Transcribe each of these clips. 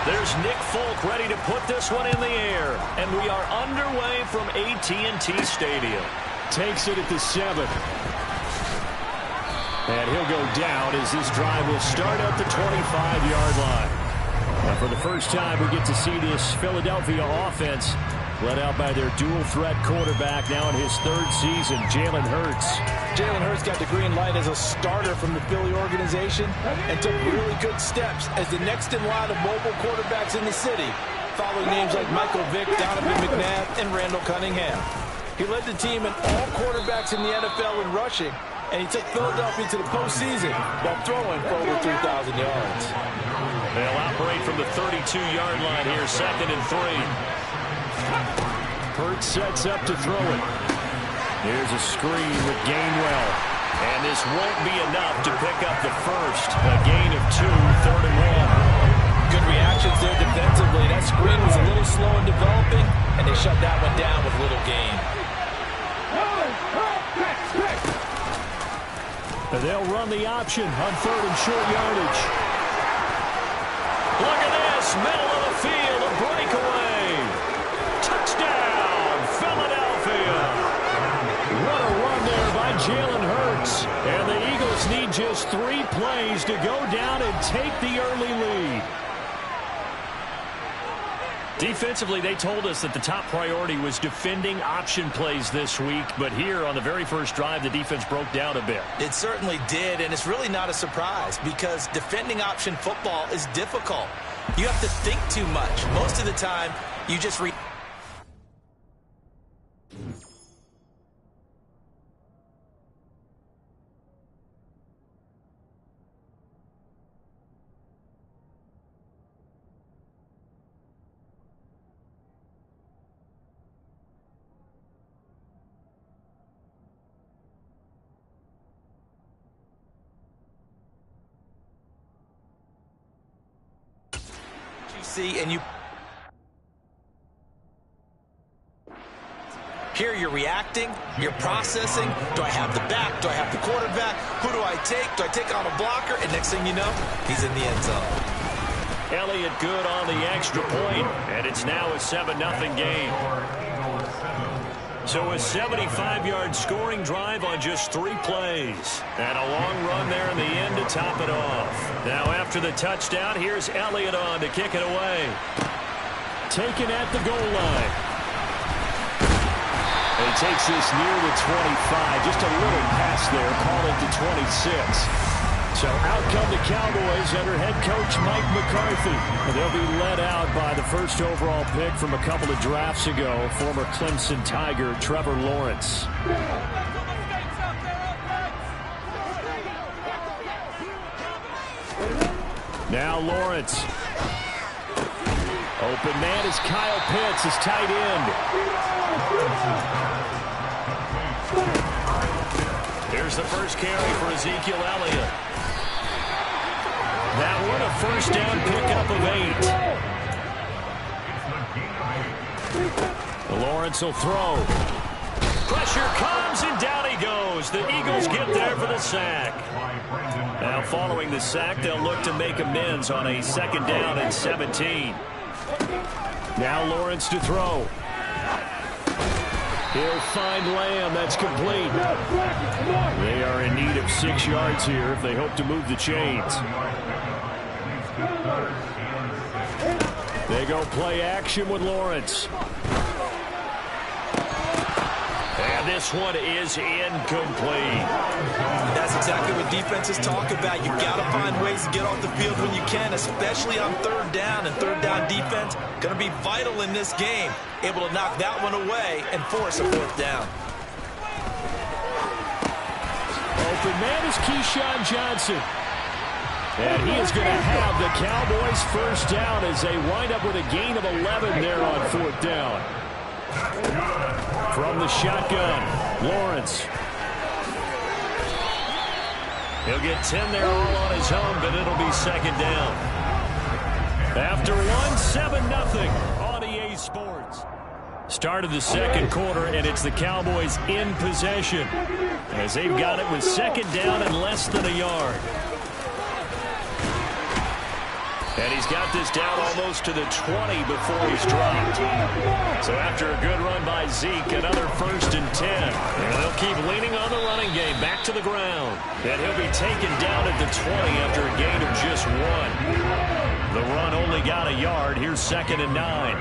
There's Nick Folk ready to put this one in the air. And we are underway from AT&T Stadium. Takes it at the 7. And he'll go down as this drive will start at the 25-yard line. Now for the first time, we get to see this Philadelphia offense led out by their dual-threat quarterback now in his 3rd season, Jalen Hurts. Jalen Hurts got the green light as a starter from the Philly organization and took really good steps as the next in line of mobile quarterbacks in the city, following names like Michael Vick, Donovan McNabb, and Randall Cunningham. He led the team in all quarterbacks in the NFL in rushing, and he took Philadelphia to the postseason while throwing for over 3,000 yards. They'll operate from the 32-yard line here, 2nd and 3. Hurts sets up to throw it. Here's a screen with Gainwell. And this won't be enough to pick up the first. A gain of 2, 3rd and 1. Good reactions there defensively. That screen was a little slow in developing, and they shut that one down with little gain. They'll run the option on 3rd and short yardage. Look at this. Middle of the field, a breakaway. Touchdown, Philadelphia. What a run there by Jalen Hurts. And the Eagles need just 3 plays to go down and take the early lead. Defensively, they told us that the top priority was defending option plays this week. But here on the very first drive, the defense broke down a bit. It certainly did, and it's really not a surprise because defending option football is difficult. You have to think too much. Most of the time, you just read. And you here you're reacting, you're processing. Do I have the back? Do I have the quarterback? Who do I take? Do I take on a blocker? And next thing you know, he's in the end zone. Elliott good on the extra point, and it's now a 7-0 game. So a 75-yard scoring drive on just 3 plays. And a long run there in the end to top it off. Now after the touchdown, here's Elliott on to kick it away. Taken at the goal line. And he takes this near the 25. Just a little pass there. Call it to 26. So out come the Cowboys under head coach Mike McCarthy. And they'll be led out by the first overall pick from a couple of drafts ago, former Clemson Tiger Trevor Lawrence. Now Lawrence. Open man is Kyle Pitts, his tight end. Here's the first carry for Ezekiel Elliott. That one a first down pickup of 8. Lawrence will throw. Pressure comes and down he goes. The Eagles get there for the sack. Now following the sack, they'll look to make amends on a 2nd down and 17. Now Lawrence to throw. He'll find Lamb. That's complete. They are in need of 6 yards here if they hope to move the chains. They go play action with Lawrence. And this one is incomplete. That's exactly what defenses talk about. You've got to find ways to get off the field when you can, especially on 3rd down. And 3rd down defense going to be vital in this game. Able to knock that one away and force a 4th down. Open man is Keyshawn Johnson. And he is going to have the Cowboys first down as they wind up with a gain of 11 there on 4th down. From the shotgun, Lawrence. He'll get 10 there all on his own, but it'll be 2nd down. After one, 7-0 on EA Sports. Start of the 2nd quarter, and it's the Cowboys in possession as they've got it with 2nd down and less than a yard. And he's got this down almost to the 20 before he's dropped. So after a good run by Zeke, another 1st and 10. And they'll keep leaning on the running game back to the ground. And he'll be taken down at the 20 after a gain of just 1. The run only got a yard. Here's 2nd and 9.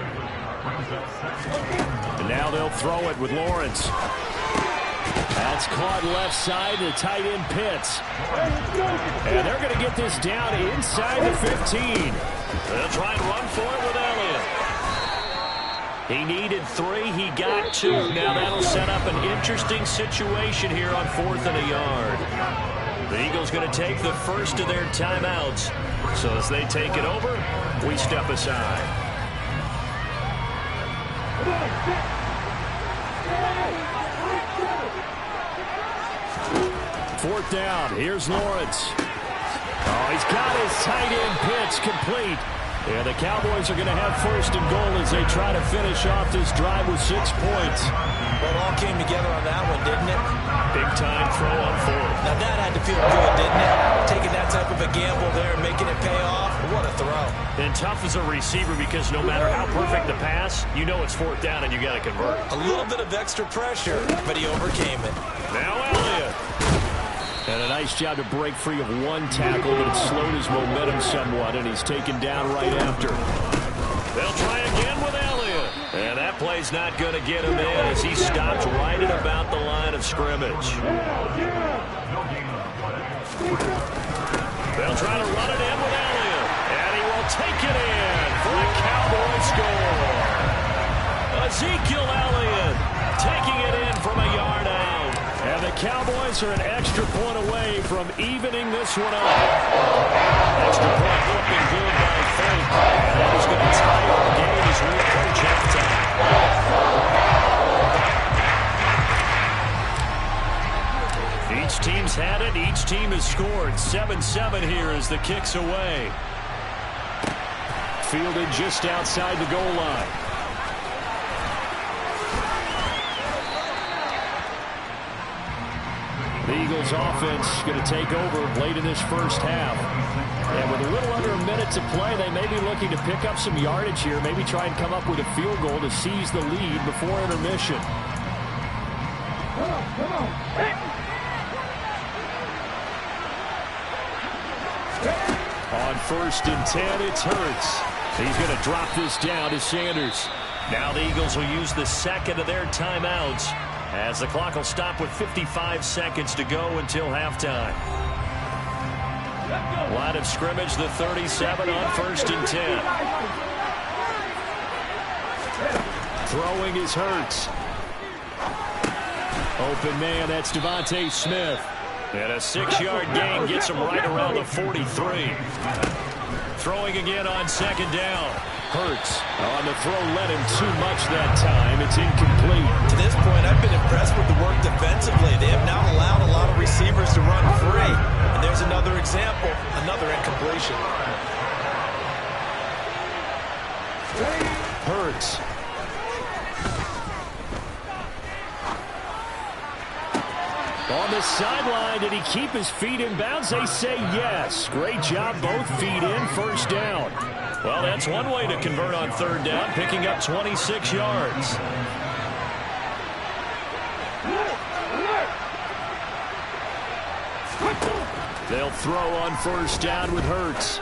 And now they'll throw it with Lawrence. That's caught left side to tight end Pitts. And they're going to get this down inside the 15. They'll try and run for it with Elliott. He needed 3. He got 2. Now that'll set up an interesting situation here on 4th and a yard. The Eagles going to take the first of their timeouts. So as they take it over, we step aside. 4th down. Here's Lawrence. Oh, he's got his tight end Pitts complete. And the Cowboys are going to have 1st and goal as they try to finish off this drive with 6 points. Well, it all came together on that one, didn't it? Big time throw on 4th. Now that had to feel good, didn't it? Taking that type of a gamble there and making it pay off. What a throw. And tough as a receiver because no matter how perfect the pass, you know it's 4th down and you got to convert. A little bit of extra pressure, but he overcame it. Now Elliott. And a nice job to break free of 1 tackle, but it slowed his momentum somewhat, and he's taken down right after. They'll try again with Elliott. And that play's not going to get him in as he stopped right at about the line of scrimmage. They'll try to run it in with Elliott. And he will take it in for a Cowboy score. Ezekiel Elliott taking it in from a yard out. And the Cowboys are an extra point away from evening this one up. Extra point looking good by Fake. And that is going to tie up the game as we approach halftime. Each team's had it. Each team has scored. 7-7 here as the kick's away. Fielded just outside the goal line. The Eagles offense going to take over late in this first half. And with a little under a minute to play, they may be looking to pick up some yardage here, maybe try and come up with a field goal to seize the lead before intermission. On 1st and 10, it's Hurts. He's going to drop this down to Sanders. Now the Eagles will use the 2nd of their timeouts, as the clock will stop with 55 seconds to go until halftime. Line of scrimmage, the 37 on 1st and 10. Throwing is Hurts. Open man, that's Devontae Smith. And a 6-yard gain gets him right around the 43. Throwing again on 2nd down. Hurts on the throw, led him too much that time. It's incomplete. To this point, I've been impressed with the work defensively. They have not allowed a lot of receivers to run free. And there's another example, another incompletion. Hurts. On the sideline, did he keep his feet in bounds? They say yes. Great job, both feet in, 1st down. Well, that's one way to convert on 3rd down, picking up 26 yards. They'll throw on 1st down with Hurts.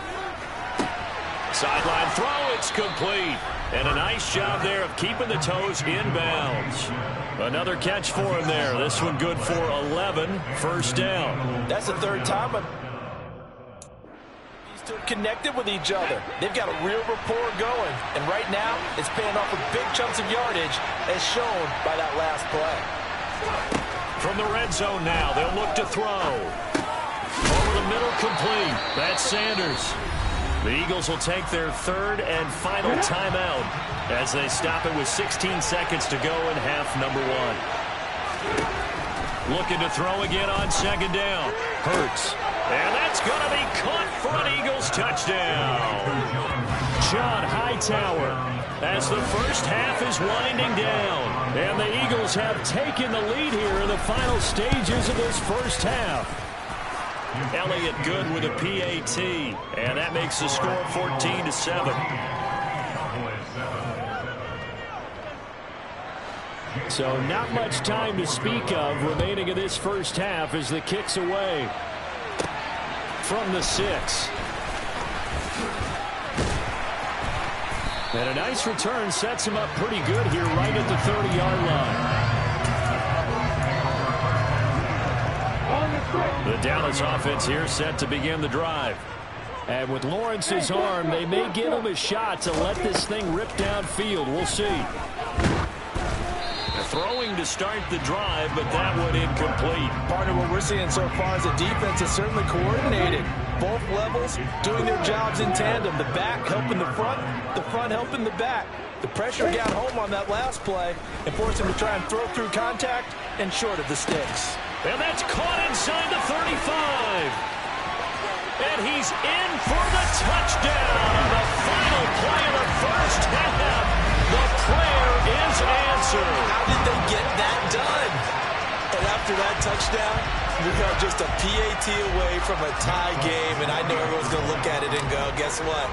Sideline throw, it's complete. And a nice job there of keeping the toes inbounds. Another catch for him there. This one good for 11, 1st down. That's the 3rd time, but he's still connected with each other. They've got a real rapport going. And right now, it's paying off with big chunks of yardage, as shown by that last play. From the red zone now, they'll look to throw. Over the middle, complete. That's Sanders. The Eagles will take their 3rd and final timeout as they stop it with 16 seconds to go in half number 1. Looking to throw again on 2nd down. Hurts. And that's going to be caught for an Eagles touchdown. John Hightower, as the first half is winding down. And the Eagles have taken the lead here in the final stages of this first half. Elliott good with a PAT, and that makes the score 14-7. So not much time to speak of remaining in this first half as the kick's away from the 6. And a nice return sets him up pretty good here right at the 30-yard line. The Dallas offense here set to begin the drive. And with Lawrence's arm, they may give him a shot to let this thing rip downfield. We'll see. Throwing to start the drive, but that one incomplete. Partner, what we're seeing so far is the defense is certainly coordinated. Both levels doing their jobs in tandem. The back helping the front helping the back. The pressure got home on that last play and forced him to try and throw through contact and short of the sticks. And that's caught inside the 35. And he's in for the touchdown on the final play of the first half. The prayer is answered. How did they get that done? And after that touchdown, we got just a PAT away from a tie game, and I know everyone's going to look at it and go, guess what?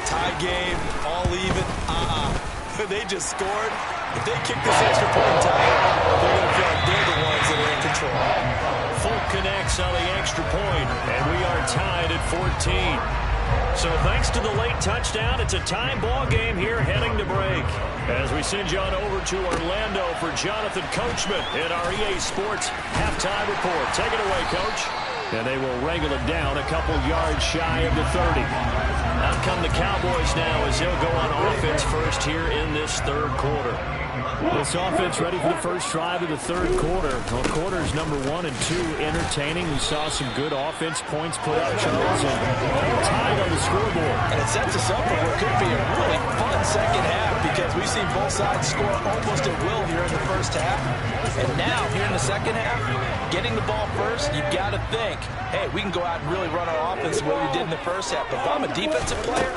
Tie game, all even, They just scored. If they kick this extra point tie, they're going to feel like they're the ones that are in control. Folk connects on the extra point, and we are tied at 14. So thanks to the late touchdown, it's a tie ball game here heading to break. As we send you on over to Orlando for Jonathan Coachman in our EA Sports halftime report. Take it away, Coach. And they will wrangle it down a couple yards shy of the 30. Out come the Cowboys now as they'll go on offense first here in this third quarter. This offense ready for the first drive of the third quarter. Well, quarters number 1 and 2 entertaining. We saw some good offense points put up, Charles, and tied on the scoreboard. And it sets us up for what could be a really fun second half because we've seen both sides score almost at will here in the first half. And now, here in the second half, getting the ball first, you've got to think, hey, we can go out and really run our offense the way we did in the first half. But if I'm a defensive player,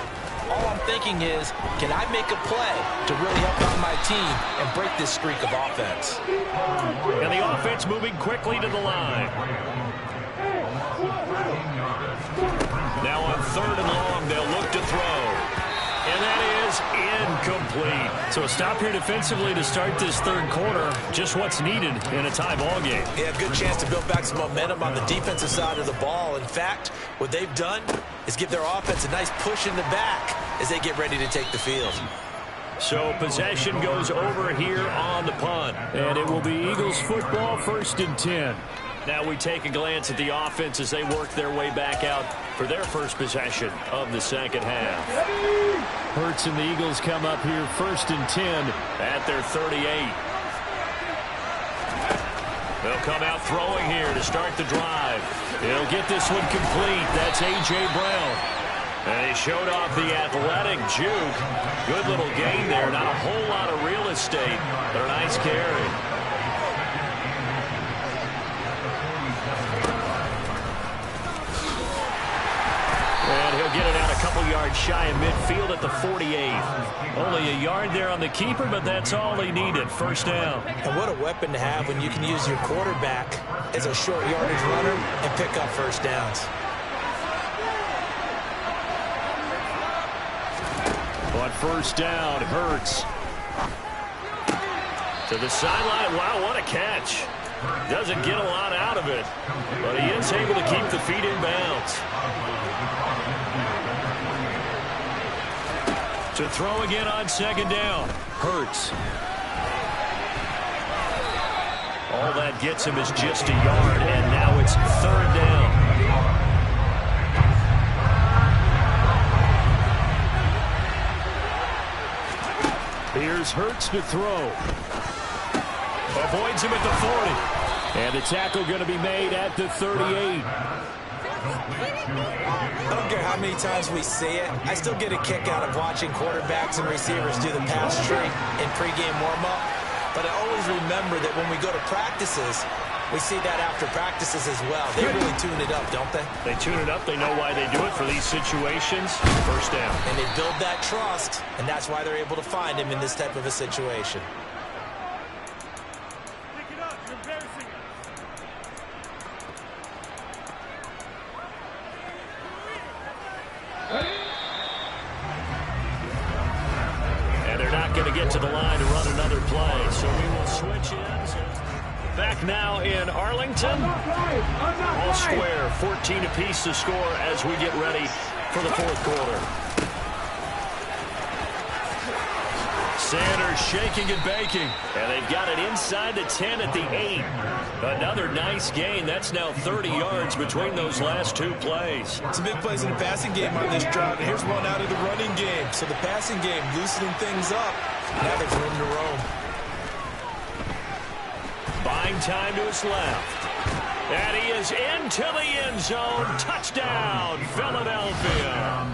all I'm thinking is, can I make a play to really help out my team and break this streak of offense? And the offense moving quickly to the line. Now on 3rd and long, they'll look to throw. And that is incomplete. So a stop here defensively to start this third quarter. Just what's needed in a tie ball game. Yeah, good chance to build back some momentum on the defensive side of the ball. In fact, what they've done is give their offense a nice push in the back as they get ready to take the field. So possession goes over here on the punt. And it will be Eagles football, 1st and 10. Now we take a glance at the offense as they work their way back out for their first possession of the second half. Hurts and the Eagles come up here 1st and 10 at their 38. They'll come out throwing here to start the drive. They'll get this one complete. That's A.J. Brown. And he showed off the athletic juke. Good little gain there. Not a whole lot of real estate, but a nice carry. And he'll get it out a couple yards shy of midfield at the 48. Only a yard there on the keeper, but that's all he needed. First down. And what a weapon to have when you can use your quarterback as a short yardage runner and pick up first downs. On first down, Hurts. To the sideline. Wow, what a catch. Doesn't get a lot out of it, but he is able to keep the feet in bounds. To throw again on second down. Hurts. All that gets him is just a yard, and now it's 3rd down. Here's Hurts to throw. Avoids him at the 40. And the tackle going to be made at the 38. I don't care how many times we see it. I still get a kick out of watching quarterbacks and receivers do the pass tree in pregame warm-up. But I always remember that when we go to practices, we see that after practices as well. They really tune it up, don't they? They tune it up. They know why they do it for these situations. First down. And they build that trust, and that's why they're able to find him in this type of a situation. And they're not going to get to the line to run another play, so we will switch ends. Back now in Arlington. All square, 14 apiece to score as we get ready for the fourth quarter. Sanders shaking and baking. And they've got it inside the 10 at the 8. Another nice gain. That's now 30 yards between those last two plays. Some big plays in the passing game on this drive. And here's one out of the running game. So the passing game loosening things up. Now there's room to roam. Buying time to his left. And he is into the end zone. Touchdown, Philadelphia.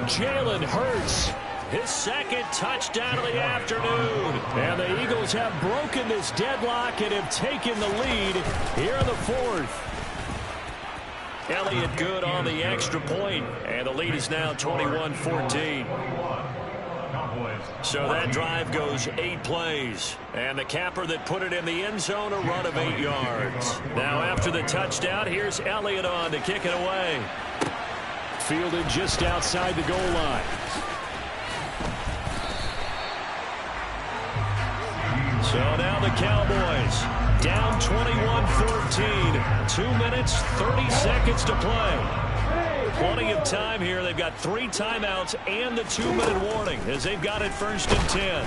Jalen Hurts. His second touchdown of the afternoon. And the Eagles have broken this deadlock and have taken the lead here in the fourth. Elliott good on the extra point, and the lead is now 21-14. So that drive goes 8 plays. And the capper that put it in the end zone, a run of 8 yards. Now after the touchdown, here's Elliott on to kick it away. Fielded just outside the goal line. So now the Cowboys down 21-14. 2 minutes, 30 seconds to play. Plenty of time here. They've got 3 timeouts and the 2-minute warning as they've got it 1st and 10.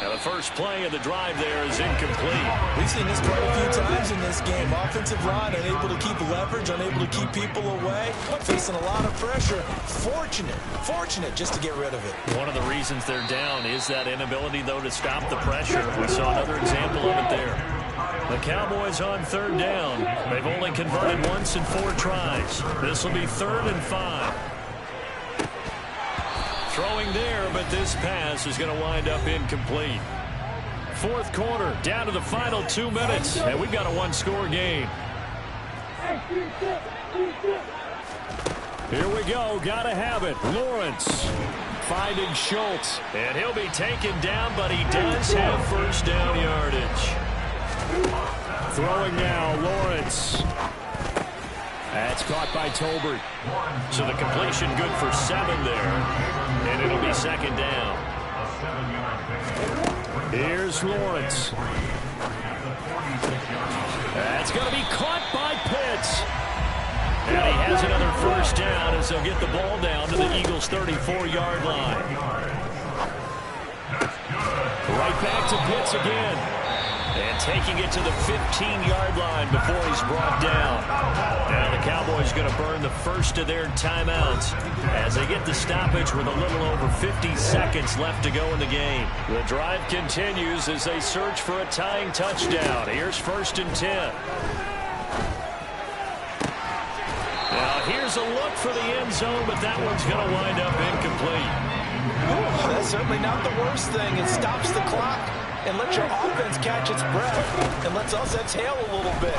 Now the first play of the drive there is incomplete. We've seen this quite a few times in this game. Offensive line unable to keep leverage, unable to keep people away, facing a lot of pressure. Fortunate just to get rid of it. One of the reasons they're down is that inability, though, to stop the pressure. We saw another example of it there. The Cowboys on 3rd down. They've only converted once in 4 tries. This will be 3rd and 5. Throwing there, but this pass is going to wind up incomplete. Fourth quarter, down to the final 2 minutes, and we've got a 1-score game. Here we go, gotta have it. Lawrence finding Schultz. And he'll be taken down, but he does have first down yardage. Throwing now, Lawrence. That's caught by Tolbert. So the completion good for 7 there. And it'll be 2nd down. Here's Lawrence. That's going to be caught by Pitts. And he has another first down as they'll get the ball down to the Eagles' 34-yard line. Right back to Pitts again. And taking it to the 15-yard line before he's brought down. Now the Cowboys going to burn the first of their timeouts as they get the stoppage with a little over 50 seconds left to go in the game. The drive continues as they search for a tying touchdown. Here's 1st and 10. Now here's a look for the end zone, but that one's going to wind up incomplete. That's certainly not the worst thing. It stops the clock and lets your offense catch its breath and lets us exhale a little bit.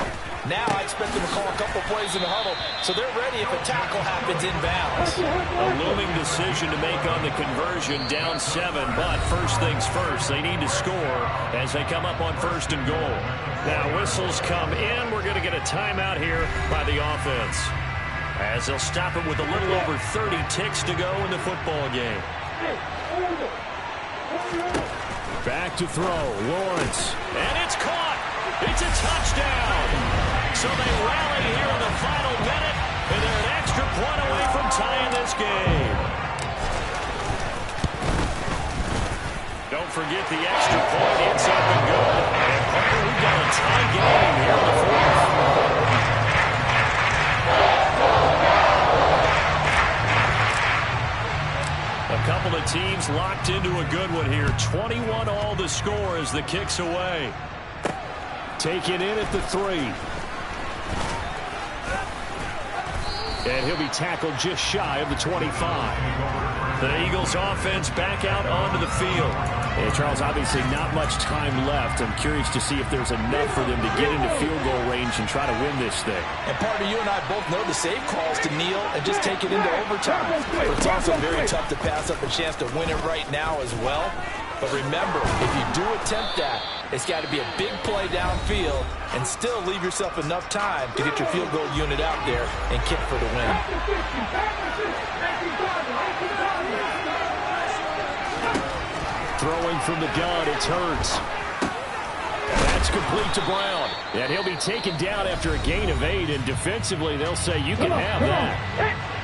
Now I expect them to call a couple plays in the huddle so they're ready if a tackle happens inbounds. A looming decision to make on the conversion, down 7, but first things first, they need to score as they come up on 1st and goal. Now whistles come in. We're going to get a timeout here by the offense as they'll stop it with a little over 30 ticks to go in the football game. Back to throw, Lawrence. And it's caught. It's a touchdown. So they rally here in the final minute, and they're an extra point away from tying this game. Don't forget the extra point. It's up and good. And Parker, we've got a tie game here in the fourth. A couple of teams locked into a good one here. 21 all to score as the kick's away. Taken in at the 3. And he'll be tackled just shy of the 25. The Eagles offense back out onto the field. Hey, Charles, obviously not much time left. I'm curious to see if there's enough for them to get into field goal range and try to win this thing. And partner, you and I both know the safe calls to kneel and just take it into overtime. But it's also very tough to pass up a chance to win it right now as well. But remember, if you do attempt that, it's got to be a big play downfield and still leave yourself enough time to get your field goal unit out there and kick for the win. Throwing from the gun, it's Hurts. That's complete to Brown. And he'll be taken down after a gain of 8, and defensively they'll say you can have that.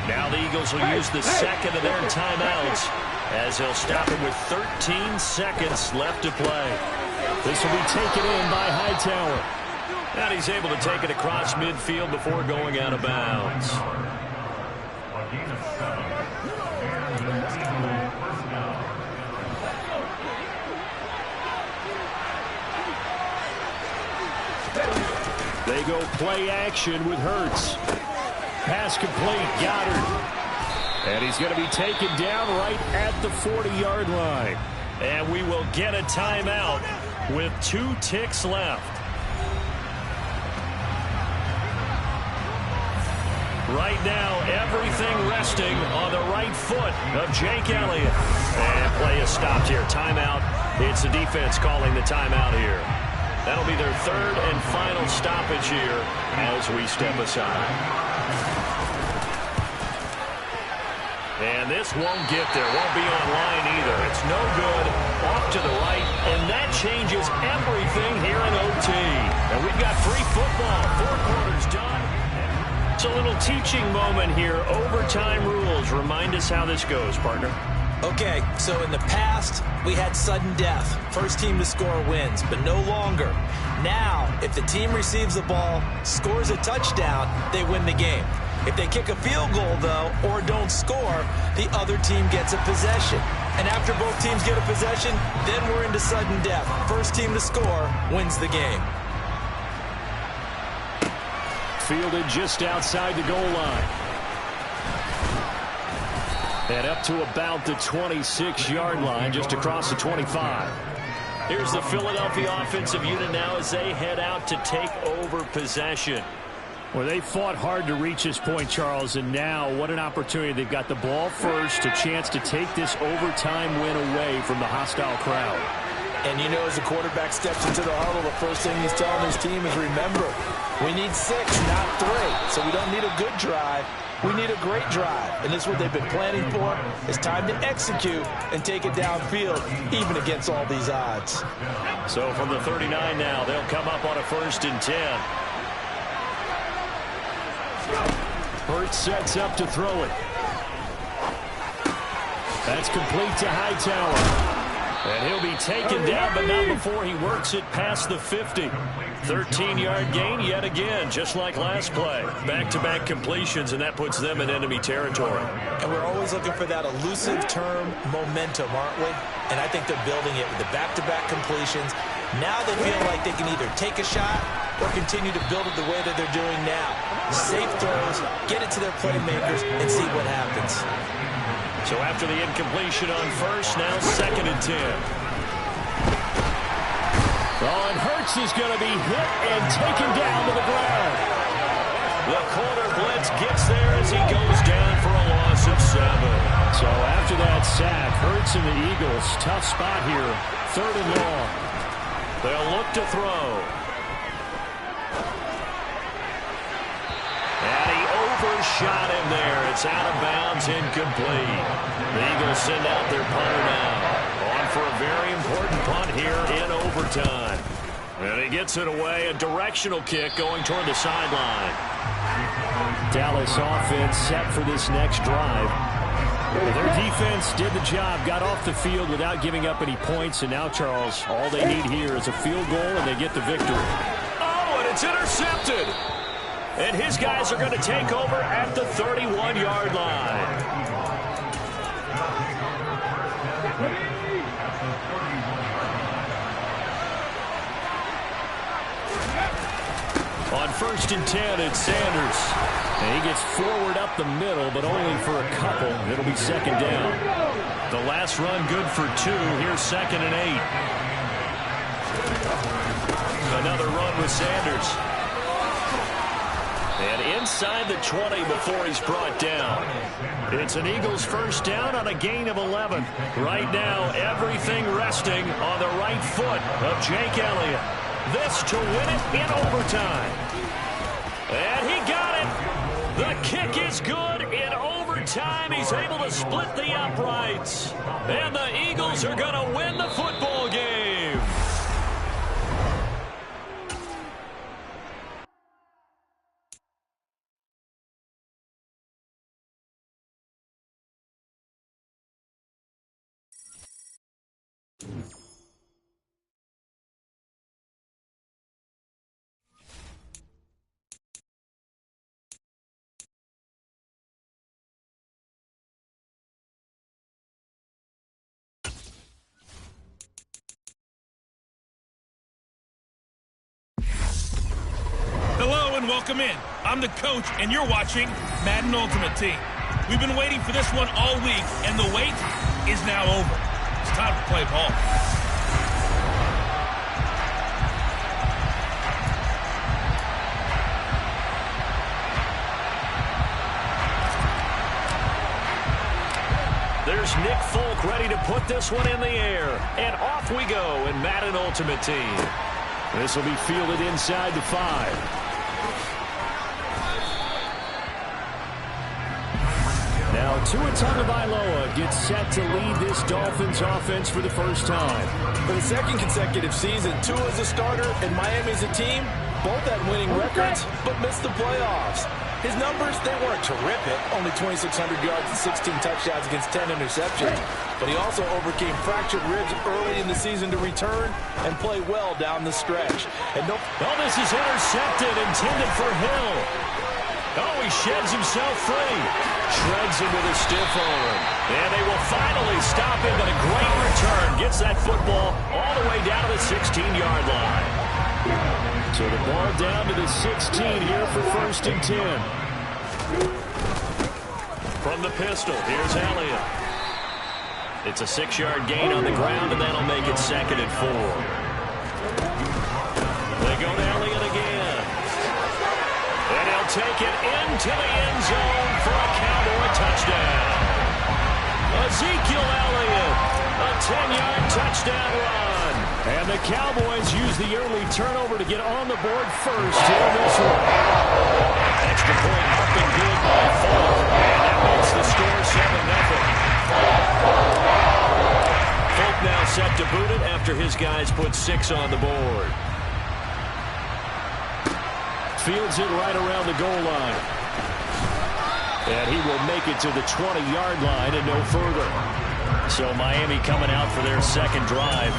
Now the Eagles will use the second of their timeouts as they'll stop it with 13 seconds left to play. This will be taken in by Hightower. And he's able to take it across midfield before going out of bounds. They go play action with Hurts. Pass complete, Goddard. And he's going to be taken down right at the 40-yard line. And we will get a timeout with 2 ticks left. Right now, everything resting on the right foot of Jake Elliott. And play is stopped here. Timeout. It's the defense calling the timeout here. That'll be their 3rd and final stoppage here as we step aside. And this won't get there. Won't be online either. It's no good. Off to the right. And that changes everything here in OT. And we've got free football. 4 quarters done. It's a little teaching moment here. Overtime rules. Remind us how this goes, partner. Okay, so in the past, we had sudden death. First team to score wins, but no longer. Now, if the team receives the ball, scores a touchdown, they win the game. If they kick a field goal, though, or don't score, the other team gets a possession. And after both teams get a possession, then we're into sudden death. First team to score wins the game. Fielded just outside the goal line. And up to about the 26-yard line, just across the 25. Here's the Philadelphia offensive unit now as they head out to take over possession. Well, they fought hard to reach this point, Charles, and now what an opportunity. They've got the ball first, a chance to take this overtime win away from the hostile crowd. And you know, as the quarterback steps into the huddle, the first thing he's telling his team is, remember, we need 6, not 3. So we don't need a good drive. We need a great drive. And this is what they've been planning for. It's time to execute and take it downfield, even against all these odds. So from the 39 now, they'll come up on a 1st and 10. Hurts sets up to throw it. That's complete to Hightower. And he'll be taken down, but not before he works it past the 50. 13-yard gain yet again, just like last play. Back-to-back completions, and that puts them in enemy territory. And we're always looking for that elusive term, momentum, aren't we? And I think they're building it with the back-to-back completions. Now they feel like they can either take a shot or continue to build it the way that they're doing now. Safe throws, get it to their playmakers, and see what happens. So after the incompletion on 1st, now 2nd and 10. Oh, and Hurts is going to be hit and taken down to the ground. The corner blitz gets there as he goes down for a loss of 7. So after that sack, Hurts and the Eagles, tough spot here, 3rd and long. They'll look to throw. And he overshot him there. It's out of bounds, incomplete. The Eagles send out their punter now. On for a very important punt here in overtime. And he gets it away. A directional kick going toward the sideline. Dallas offense set for this next drive. Their defense did the job, got off the field without giving up any points, and now, Charles, all they need here is a field goal, and they get the victory. Oh, and it's intercepted. And his guys are going to take over at the 31-yard line. On 1st and 10, it's Sanders. And he gets forward up the middle, but only for a couple. It'll be 2nd down. The last run good for 2. Here's 2nd and 8. Another run with Sanders. And inside the 20 before he's brought down. It's an Eagles 1st down on a gain of 11. Right now, everything resting on the right foot of Jake Elliott. This to win it in overtime. And he got it. The kick is good in overtime. He's able to split the uprights. And the Eagles are going to win the football game. Hello and welcome in. I'm the coach, and you're watching Madden Ultimate Team. We've been waiting for this one all week, and the wait is now over. It's time to play ball. There's Nick Folk ready to put this one in the air. And off we go in Madden Ultimate Team. This will be fielded inside the 5. Now Tua Tagovailoa gets set to lead this Dolphins offense for the first time. For the second consecutive season, Tua is a starter and Miami is a team. Both had winning records, but missed the playoffs. His numbers, they weren't terrific. Only 2,600 yards and 16 touchdowns against 10 interceptions. But he also overcame fractured ribs early in the season to return and play well down the stretch. And this is intercepted, intended for Hill. Oh, he sheds himself free. Shreds him with a stiff arm. And they will finally stop him, but a great return. Gets that football all the way down to the 16-yard line. So the ball down to the 16 here for 1st and 10. From the pistol, here's Elliott. It's a 6-yard gain on the ground, and that'll make it 2nd and 4. They go to Elliott again. And he'll take it into the end zone for a Cowboy touchdown. Ezekiel Elliott, a 10-yard touchdown run. And the Cowboys use the early turnover to get on the board first here in this one. Extra point up and good by Folk. And that makes the score 7-0. Folk now set to boot it after his guys put 6 on the board. Fields it right around the goal line. And he will make it to the 20-yard line and no further. So Miami coming out for their second drive.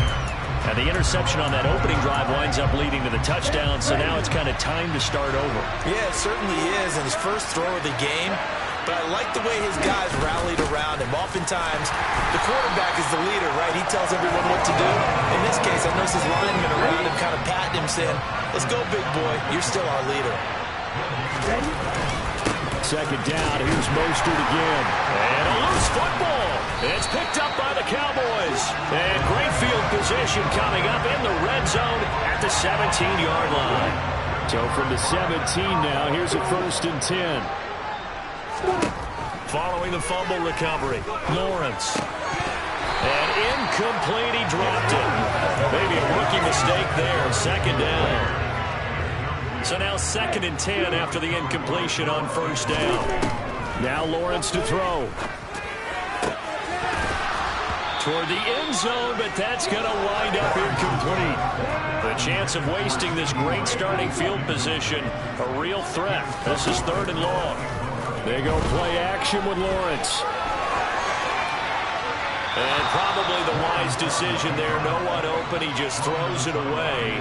And the interception on that opening drive winds up leading to the touchdown, so now it's kind of time to start over. Yeah, it certainly is, and his first throw of the game. But I like the way his guys rallied around him. Oftentimes, the quarterback is the leader, right? He tells everyone what to do. In this case, I noticed his linemen around him kind of patting him, saying, "Let's go, big boy. You're still our leader." Second down, here's Mostert again. And a loose football. It's picked up by the Cowboys. And great field position coming up in the red zone at the 17-yard line. So from the 17 now, here's a 1st and 10. Following the fumble recovery, Lawrence. And incomplete, he dropped it. Maybe a rookie mistake there, 2nd down. So now 2nd and 10 after the incompletion on 1st down. Now Lawrence to throw. Toward the end zone, but that's going to wind up incomplete. The chance of wasting this great starting field position, a real threat. This is 3rd and long. They go play action with Lawrence. And probably the wise decision there. No one open. He just throws it away.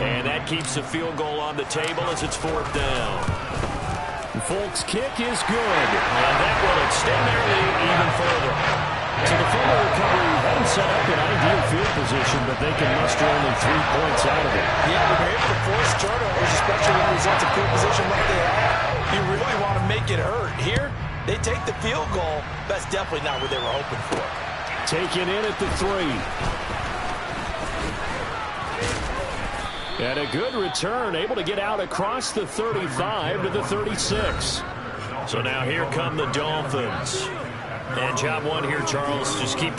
And that keeps the field goal on the table as it's 4th down. Folk's kick is good. And that will extend their lead even further. So the fumble recovery hadn't set up an ideal field position, but they can muster only 3 points out of it. Yeah, when you're able to force turnovers, especially when the results of field position like they have, you really want to make it hurt. Here, they take the field goal. That's definitely not what they were hoping for. Taken in at the 3. And a good return, able to get out across the 35 to the 36. So now here come the Dolphins. And job one here, Charles, just keep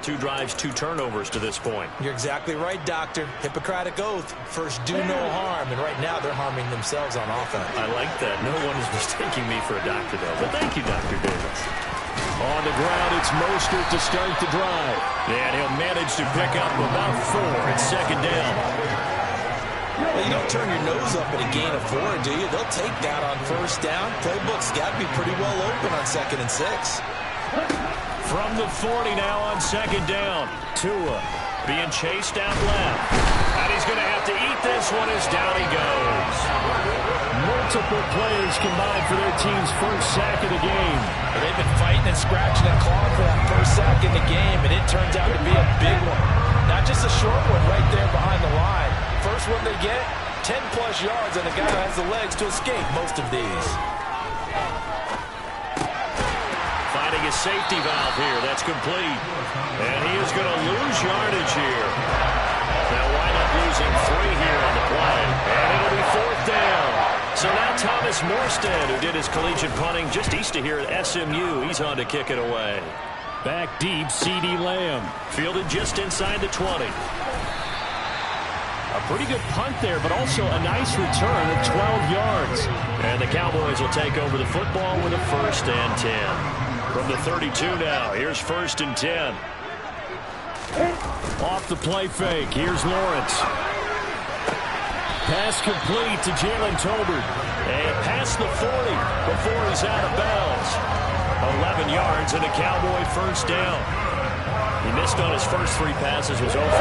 2 drives, 2 turnovers to this point. You're exactly right, Doctor. Hippocratic oath. First, do no harm. And right now, they're harming themselves on offense. I like that. No one is mistaking me for a doctor, though. But thank you, Dr. Davis. On the ground, it's Mostert to start the drive. And he'll manage to pick up about 4 at second down. Well, you don't turn your nose up at a gain of 4, do you? They'll take that on first down. Playbook's got to be pretty well open on 2nd and 6. From the 40 now on second down. Tua being chased out left. And he's going to have to eat this one as down he goes. Multiple players combined for their team's first sack of the game. They've been fighting and scratching and clawing for that first sack in the game, and it turns out to be a big one. Not just a short one right there behind the line. First one they get, 10-plus yards, and the guy has the legs to escape most of these. Finding a safety valve here. That's complete. And he is going to lose yardage here. They'll wind up losing 3 here on the play. And it'll be 4th down. So now Thomas Morstead, who did his collegiate punting just east of here at SMU, he's on to kick it away. Back deep, CeeDee Lamb. Fielded just inside the 20. A pretty good punt there, but also a nice return of 12 yards. And the Cowboys will take over the football with a 1st and 10. From the 32 now, here's 1st and 10. Off the play fake, here's Lawrence. Pass complete to Jalen Tolbert. And past the 40 before he's out of bounds. 11 yards and a Cowboy 1st down. He missed on his first 3 passes, was 0 for 3.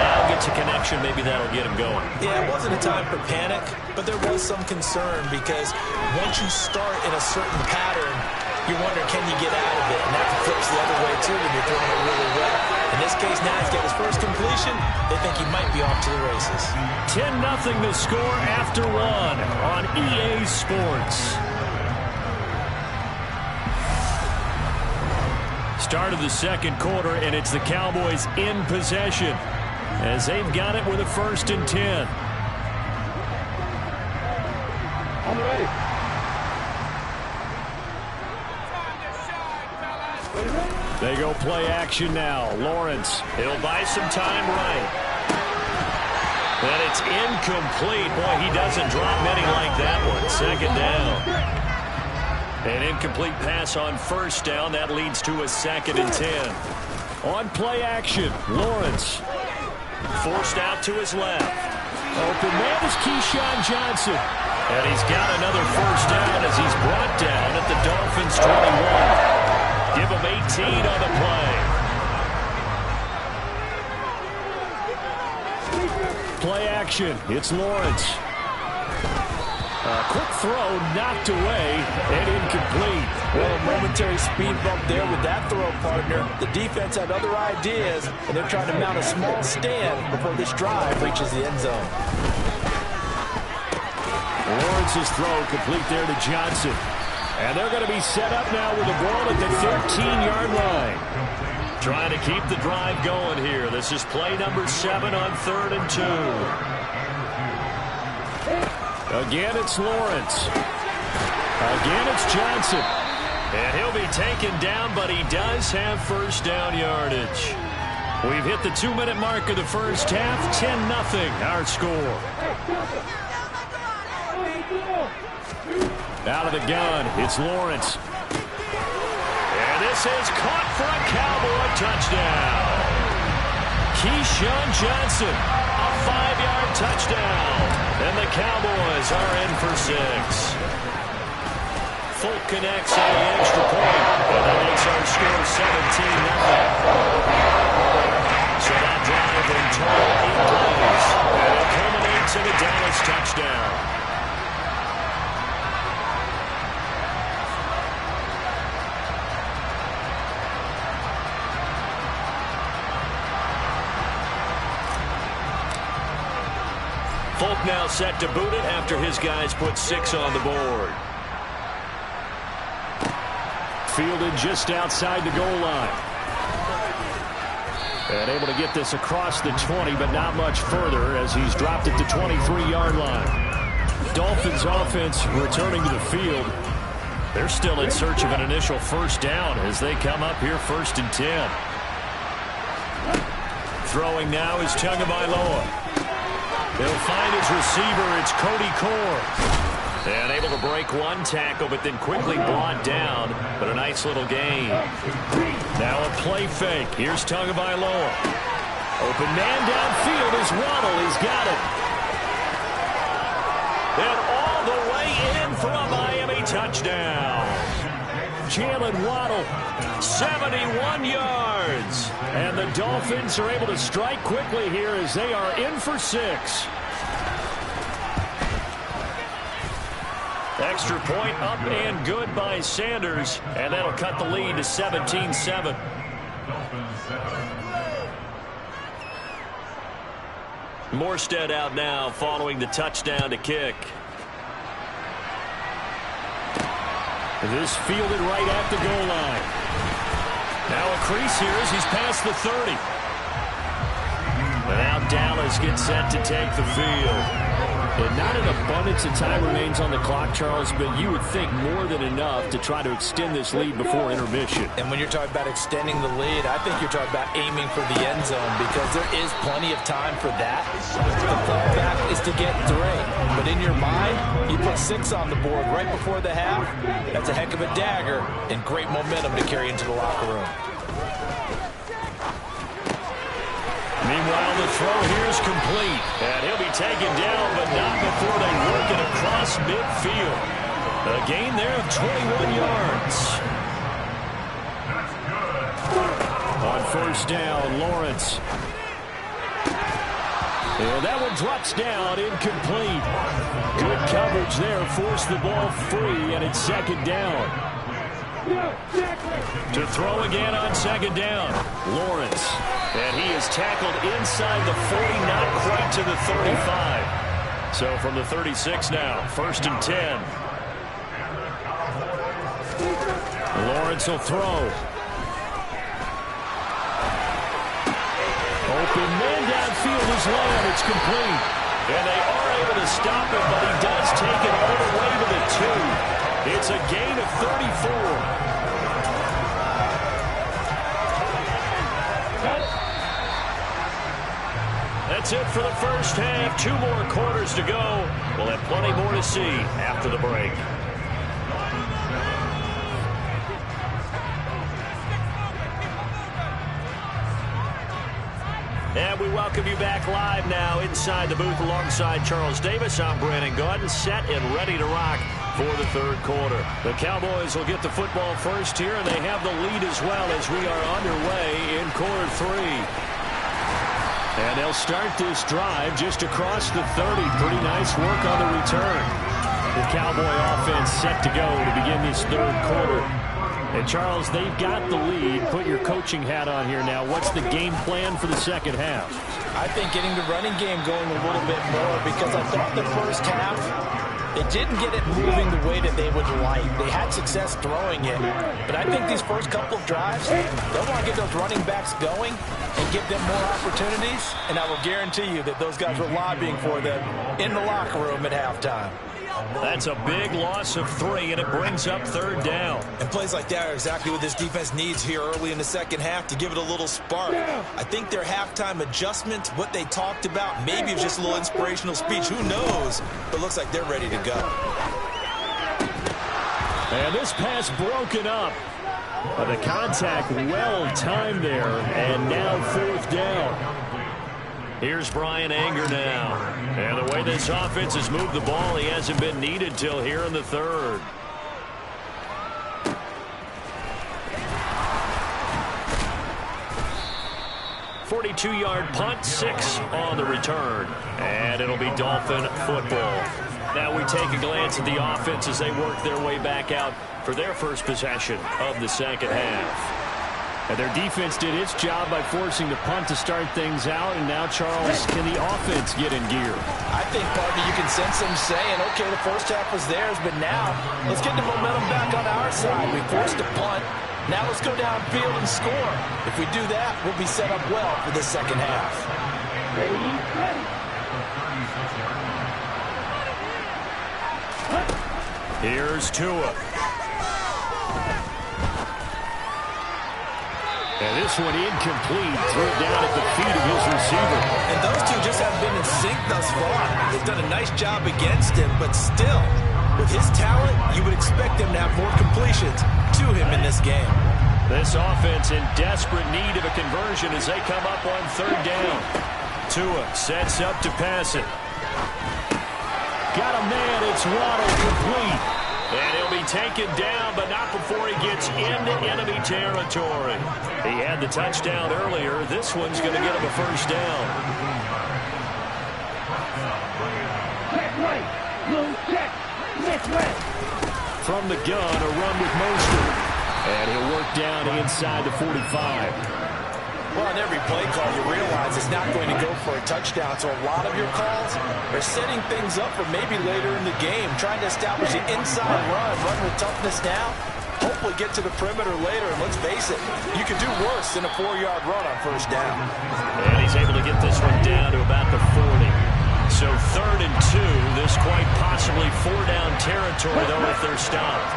Now gets a connection. Maybe that'll get him going. Yeah, it wasn't a time for panic, but there was some concern because once you start in a certain pattern, you wonder, can you get out of it? And that flips the other way, too, when you're throwing it really well. In this case, now he's got his first completion. They think he might be off to the races. 10-0 to score after 1 on EA Sports. Start of the second quarter, and it's the Cowboys in possession as they've got it with a 1st and 10. I'm ready. They go play action now. Lawrence. He'll buy some time right. And it's incomplete. Boy, he doesn't drop many like that one. 2nd down. An incomplete pass on 1st down. That leads to a 2nd and 10. On play action, Lawrence. Forced out to his left. Open man is Keyshawn Johnson. And he's got another 1st down as he's brought down at the Dolphins' 21. Give him 18 on the play. Play action. It's Lawrence. A quick throw knocked away and incomplete. Well, a momentary speed bump there with that throw, partner. The defense had other ideas, and they're trying to mount a small stand before this drive reaches the end zone. Lawrence's throw complete there to Johnson. And they're going to be set up now with the ball at the 13-yard line. Trying to keep the drive going here. This is play number 7 on 3rd and 2. Again, it's Lawrence. Again, it's Johnson. And he'll be taken down, but he does have 1st down yardage. We've hit the 2-minute mark of the first half. 10-0 our score. Out of the gun, it's Lawrence. And this is caught for a Cowboy touchdown. Keyshawn Johnson, a 5-yard touchdown. And the Cowboys are in for 6. Folk connects on the extra point. And that makes our score 17-0. So that drive in total 8 plays. And it culminates in a Dallas touchdown. Folk now set to boot it after his guys put 6 on the board. Fielded just outside the goal line. And able to get this across the 20, but not much further as he's dropped it to 23-yard line. Dolphins offense returning to the field. They're still in search of an initial 1st down as they come up here 1st and 10. Throwing now is Tagovailoa. He'll find his receiver. It's Cody Core. And able to break one tackle, but then quickly brought down. But a nice little gain. Now a play fake. Here's Tagovailoa. Open man downfield is Waddle. He's got it. And all the way in for a Miami touchdown. Jalen Waddle, 71 yards. And the Dolphins are able to strike quickly here as they are in for 6. Extra point up and good by Sanders. And that'll cut the lead to 17-7. Morstead out now following the touchdown to kick. This fielded right at the goal line. Now a crease here as he's past the 30. And now Dallas gets set to take the field. And not an abundance of time remains on the clock, Charles, but you would think more than enough to try to extend this lead before intermission. And when you're talking about extending the lead, I think you're talking about aiming for the end zone because there is plenty of time for that. The fallback is to get 3. But in your mind, you put 6 on the board right before the half. That's a heck of a dagger and great momentum to carry into the locker room. Meanwhile, the throw here is complete. And he'll be taken down, but not before they work it across midfield. A gain there of 21 yards. On first down, Lawrence. And that one drops down, incomplete. Good coverage there, forced the ball free, and it's second down. To throw again on second down, Lawrence. And he is tackled inside the 40, not quite to the 35. So from the 36 now, first and 10. Lawrence will throw. Open man downfield is Lamb. It's complete. And they are able to stop him, but he does take it all the way to the 2. It's a gain of 34. That's it for the first half. 2 more quarters to go. We'll have plenty more to see after the break. And we welcome you back live now inside the booth alongside Charles Davis. I'm Brandon Gaudin, set and ready to rock for the third quarter. The Cowboys will get the football first here, and they have the lead as well as we are underway in quarter 3. And they'll start this drive just across the 30. Pretty nice work on the return. The Cowboy offense set to go to begin this third quarter. And, Charles, they've got the lead. Put your coaching hat on here now. What's the game plan for the second half? I think getting the running game going a little bit more because I thought the first half, they didn't get it moving the way that they would like. They had success throwing it. But I think these first couple of drives, they'll want to get those running backs going and give them more opportunities. And I will guarantee you that those guys were lobbying for them in the locker room at halftime. That's a big loss of 3, and it brings up third down. And plays like that are exactly what this defense needs here early in the second half to give it a little spark. I think their halftime adjustment, what they talked about, maybe it was just a little inspirational speech. Who knows? But it looks like they're ready to go. And this pass broken up. But the contact well timed there, and now fourth down. Here's Brian Anger now. And the way this offense has moved the ball, he hasn't been needed till here in the third. .42-yard punt, 6 on the return. And it'll be Dolphin football. Now we take a glance at the offense as they work their way back out for their first possession of the second half. And their defense did its job by forcing the punt to start things out. And now, Charles, can the offense get in gear? I think, partner, you can sense them saying, okay, the first half was theirs, but now let's get the momentum back on our side. We forced a punt. Now let's go downfield and score. If we do that, we'll be set up well for the second half. Ready? Here's Tua. And this one incomplete. Threw it down at the feet of his receiver. And those two just haven't been in sync thus far. They've done a nice job against him, but still, with his talent, you would expect him to have more completions to him in this game. This offense in desperate need of a conversion as they come up on third down. Tua sets up to pass it. Got a man. It's Waddle, complete. And he'll be taken down, but not before he gets into enemy territory. He had the touchdown earlier. This one's going to get him a first down. From the gun, a run with Mostert. And he'll work down inside the 45. Well, on every play call, you realize it's not going to go for a touchdown. So a lot of your calls are setting things up for maybe later in the game, trying to establish the inside run with toughness now. Hopefully get to the perimeter later, and let's face it, you could do worse than a 4-yard run on first down. And he's able to get this one down to about the 40. So 3rd and 2, this quite possibly 4-down territory, though, if they're stopped.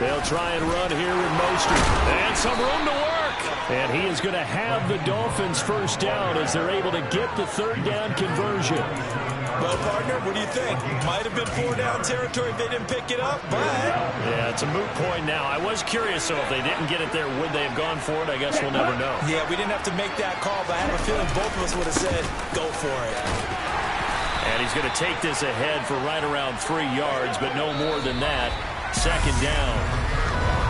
They'll try and run here with Mostert. And some room to work. And he is going to have the Dolphins first down as they're able to get the 3rd down conversion. Well, partner, what do you think? Might have been 4-down territory if they didn't pick it up, but... Yeah, it's a moot point now. I was curious, so if they didn't get it there, would they have gone for it? I guess we'll never know. Yeah, we didn't have to make that call, but I have a feeling both of us would have said, go for it. And he's going to take this ahead for right around 3 yards, but no more than that. 2nd down.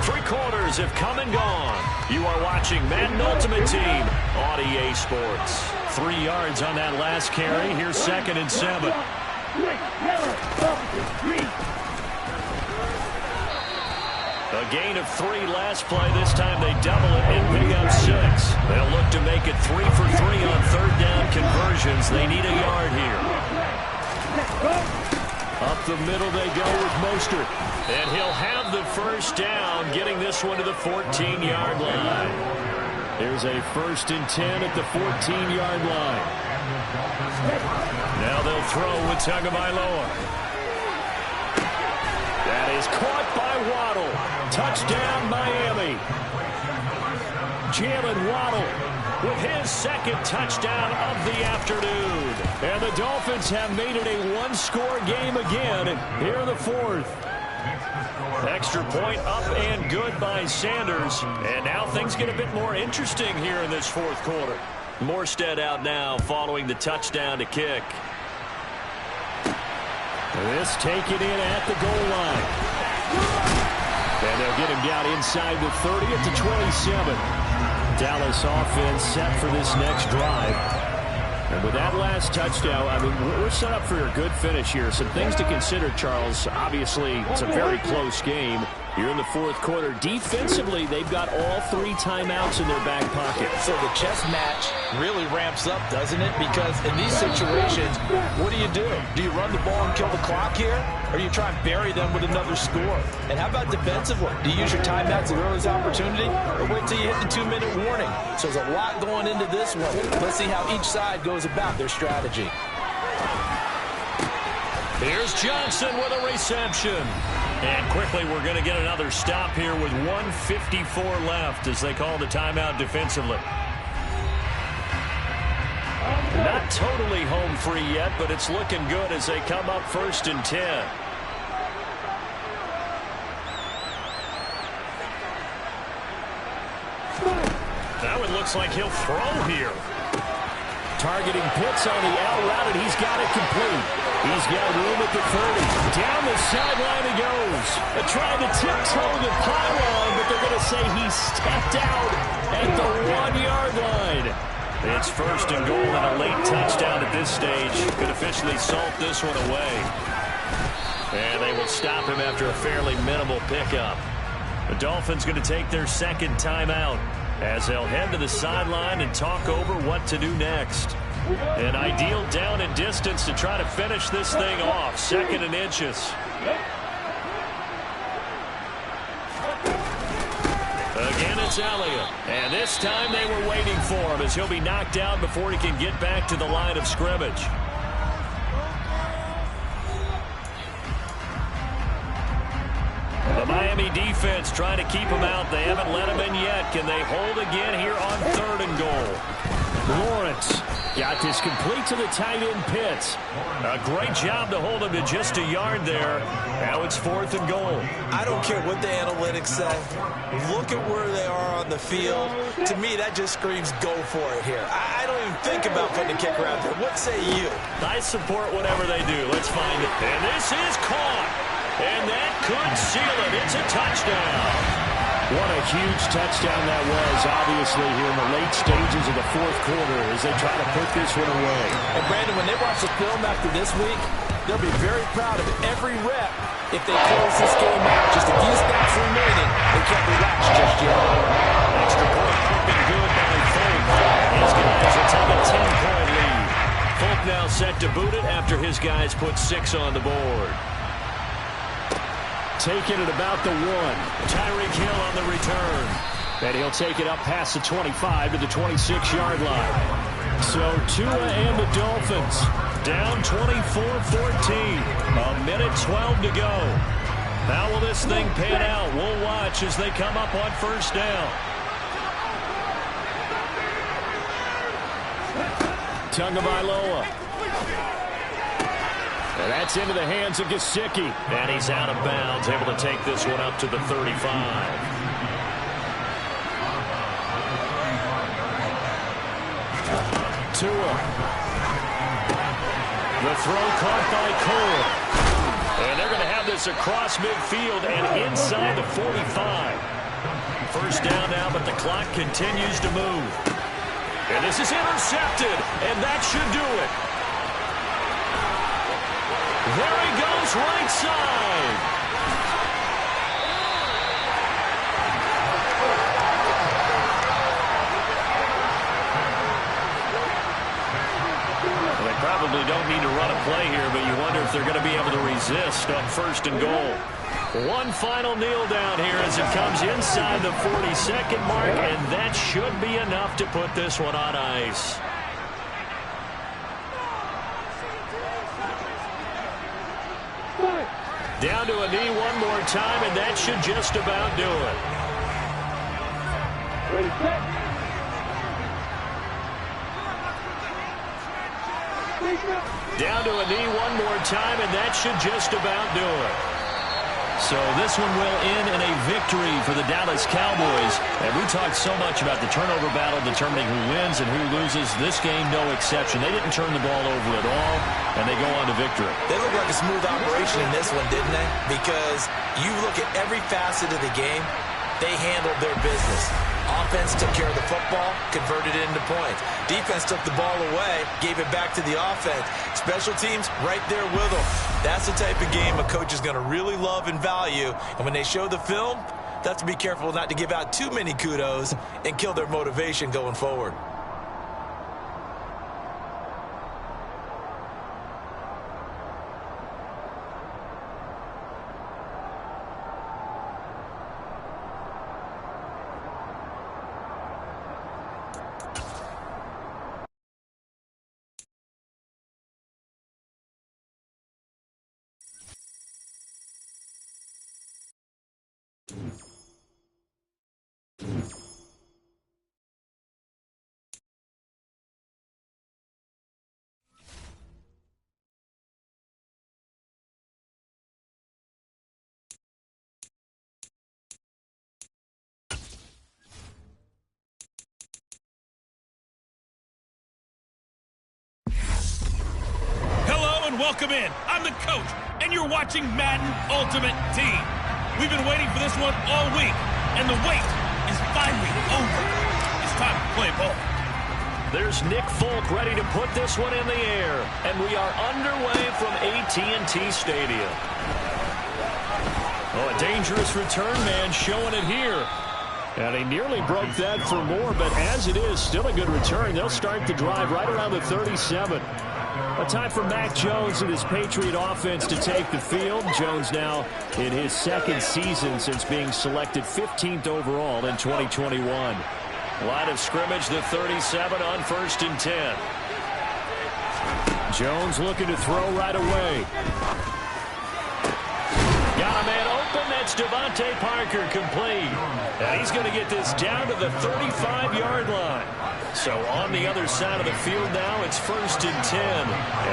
3 quarters have come and gone. You are watching Madden Ultimate Team on EA Sports. 3 yards on that last carry. Here's 2nd and 7. A gain of 3 last play. This time they double it and pick up 6. They'll look to make it 3 for 3 on 3rd down conversions. They need a yard here. Up the middle they go with Mostert. And he'll have the first down, getting this one to the 14-yard line. Here's a 1st and 10 at the 14-yard line. Now they'll throw with Tagovailoa. That is caught by Waddle. Touchdown, Miami. Jalen Waddle with his 2nd touchdown of the afternoon. And the Dolphins have made it a 1-score game again here in the 4th. Extra point up and good by Sanders. And now things get a bit more interesting here in this 4th quarter. Morstead out now following the touchdown to kick. This taken in at the goal line. And they'll get him down inside the 30 at the 27. Dallas offense set for this next drive. And with that last touchdown, I mean, we're set up for a good finish here. Some things to consider, Charles. Obviously, it's a very close game. You're in the 4th quarter. Defensively, they've got all 3 timeouts in their back pocket. So the chess match really ramps up, doesn't it? Because in these situations, what do? Do you run the ball and kill the clock here? Or do you try and bury them with another score? And how about defensively? Do you use your timeouts at earliest opportunity? Or wait till you hit the 2-minute warning? So there's a lot going into this one. Let's see how each side goes about their strategy. Here's Johnson with a reception. And quickly, we're going to get another stop here with 1:54 left as they call the timeout defensively. Not totally home free yet, but it's looking good as they come up 1st and 10. That one looks like he'll throw here. Targeting Pitts on the out route, and he's got it complete. He's got room at the 30. Down the sideline he goes. They're trying to tiptoe the pylon, but they're going to say he stepped out at the 1-yard line. It's 1st and goal and a late touchdown at this stage. Could officially salt this one away. And they will stop him after a fairly minimal pickup. The Dolphins going to take their 2nd timeout as they'll head to the sideline and talk over what to do next. An ideal down and distance to try to finish this thing off. 2nd and inches. Again, it's Elliott. And this time they were waiting for him as he'll be knocked out before he can get back to the line of scrimmage. The Miami defense trying to keep him out. They haven't let him in yet. Can they hold again here on 3rd and goal? Lawrence got this complete to the tight end Pitts. A great job to hold him to just a yard there. Now it's 4th and goal. I don't care what the analytics say. Look at where they are on the field. To me, that just screams go for it here. I don't even think about putting a kicker out there. What say you? I support whatever they do. Let's find it. And this is caught. And that could seal it. It's a touchdown. What a huge touchdown that was, obviously, here in the late stages of the 4th quarter as they try to put this one away. And, Brandon, when they watch the film after this week, they'll be very proud of every rep if they close this game out. Just a few snaps remaining. They can't relax just yet. Extra point pumping good by Folk. His guys will take a 10-point lead. Folk now set to boot it after his guys put 6 on the board. Taking it about the 1. Tyreek Hill on the return. And he'll take it up past the 25 to the 26-yard line. So Tua and the Dolphins down 24-14. A minute 12 to go. How will this thing pan out? We'll watch as they come up on 1st down. Tagovailoa. And that's into the hands of Gesicki. And he's out of bounds, able to take this one up to the 35. Tua. The throw caught by Cole. And they're going to have this across midfield and inside the 45. 1st down now, but the clock continues to move. And this is intercepted, and that should do it. There he goes, right side. Well, they probably don't need to run a play here, but you wonder if they're going to be able to resist on 1st and goal. One final kneel down here as it comes inside the 42nd mark, and that should be enough to put this one on ice. Down to a knee one more time, and that should just about do it. Ready, set. Down to a knee one more time, and that should just about do it. So this one will end in a victory for the Dallas Cowboys. And we talked so much about the turnover battle determining who wins and who loses. This game, no exception. They didn't turn the ball over at all, and they go on to victory. They look like a smooth operation in this one, didn't they? Because you look at every facet of the game, they handled their business. Offense took care of the football, converted it into points. Defense took the ball away, gave it back to the offense. Special teams right there with them. That's the type of game a coach is going to really love and value. And when they show the film, they have to be careful not to give out too many kudos and kill their motivation going forward. Welcome in. I'm the coach, and you're watching Madden Ultimate Team. We've been waiting for this one all week, and the wait is finally over. It's time to play ball. There's Nick Folk ready to put this one in the air, and we are underway from AT&T Stadium. Oh, a dangerous return man showing it here. And he nearly broke that for more, but as it is, still a good return. They'll start the drive right around the 37. A time for Mac Jones and his Patriot offense to take the field. Jones now in his 2nd season since being selected 15th overall in 2021. Line of scrimmage, the 37 on 1st and 10. Jones looking to throw right away. Got a man open. That's Devontae Parker complete. And he's going to get this down to the 35-yard line. So on the other side of the field now, it's 1st and 10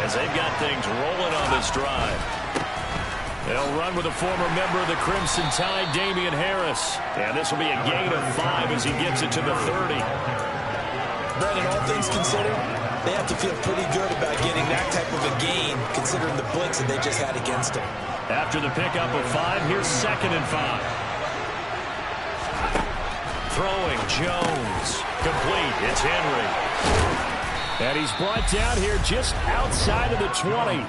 as they've got things rolling on this drive. They'll run with a former member of the Crimson Tide, Damian Harris. And this will be a gain of 5 as he gets it to the 30. Brandon, all things considered, they have to feel pretty good about getting that type of a gain, considering the blitz that they just had against them. After the pickup of 5, here's 2nd and 5. Throwing, Jones. Complete. It's Henry. And he's brought down here just outside of the 20.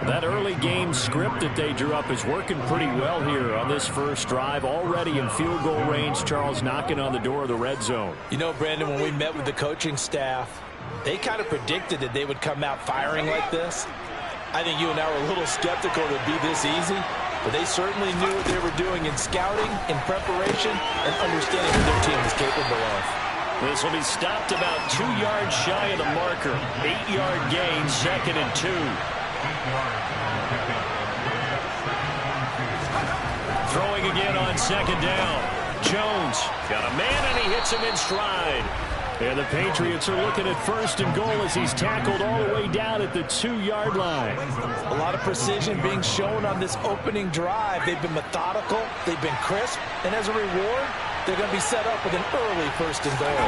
That early game script that they drew up is working pretty well here on this first drive. Already in field goal range, Charles knocking on the door of the red zone. You know, Brandon, when we met with the coaching staff, they kind of predicted that they would come out firing like this. I think you and I were a little skeptical it would be this easy, but they certainly knew what they were doing in scouting, in preparation, and understanding what their team was capable of. This will be stopped about 2 yards shy of the marker. 8-yard gain, 2nd and 2. Throwing again on 2nd down. Jones got a man, and he hits him in stride. And the Patriots are looking at 1st and goal as he's tackled all the way down at the 2-yard line. A lot of precision being shown on this opening drive. They've been methodical, they've been crisp, and as a reward, they're going to be set up with an early 1st and goal.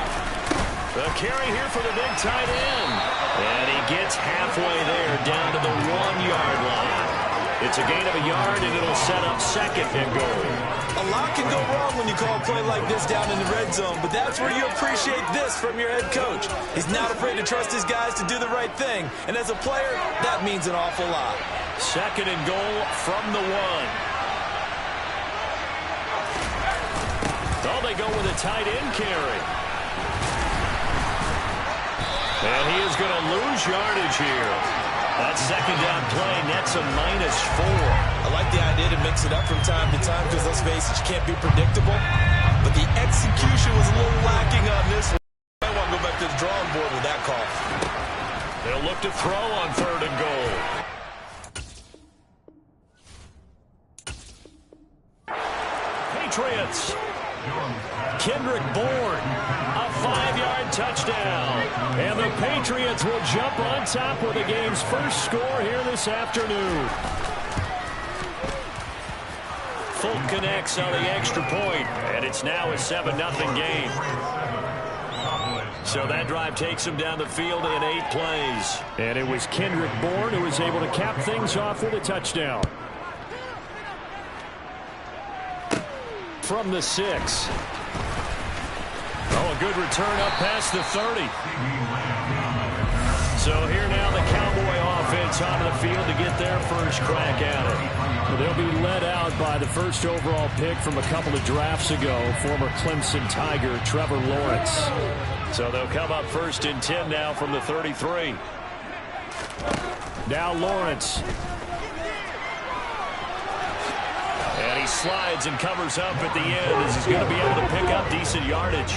The carry here for the big tight end. And he gets halfway there down to the 1-yard line. It's a gain of a yard, and it'll set up 2nd and goal. A lot can go wrong when you call a play like this down in the red zone, but that's where you appreciate this from your head coach. He's not afraid to trust his guys to do the right thing, and as a player, that means an awful lot. 2nd and goal from the 1. Oh, they go with a tight end carry. And he is going to lose yardage here. That 2nd down play nets a -4. I like the idea to mix it up from time to time because, let's face it, you can't be predictable. But the execution was a little lacking on this one. I want to go back to the drawing board with that call. They'll look to throw on 3rd and goal. Patriots. Kendrick Bourne, a 5-yard touchdown. And the Patriots will jump on top with the game's first score here this afternoon. Fulton connects on the extra point, and it's now a 7-0 game. So that drive takes him down the field in 8 plays. And it was Kendrick Bourne who was able to cap things off with a touchdown. From the 6. Oh, a good return up past the 30. So here now the Cowboy offense onto the field to get their first crack at it. Well, they'll be led out by the first overall pick from a couple of drafts ago, former Clemson Tiger Trevor Lawrence. So they'll come up 1st and 10 now from the 33. Now Lawrence. And he slides and covers up at the end as he's going to be able to pick up decent yardage.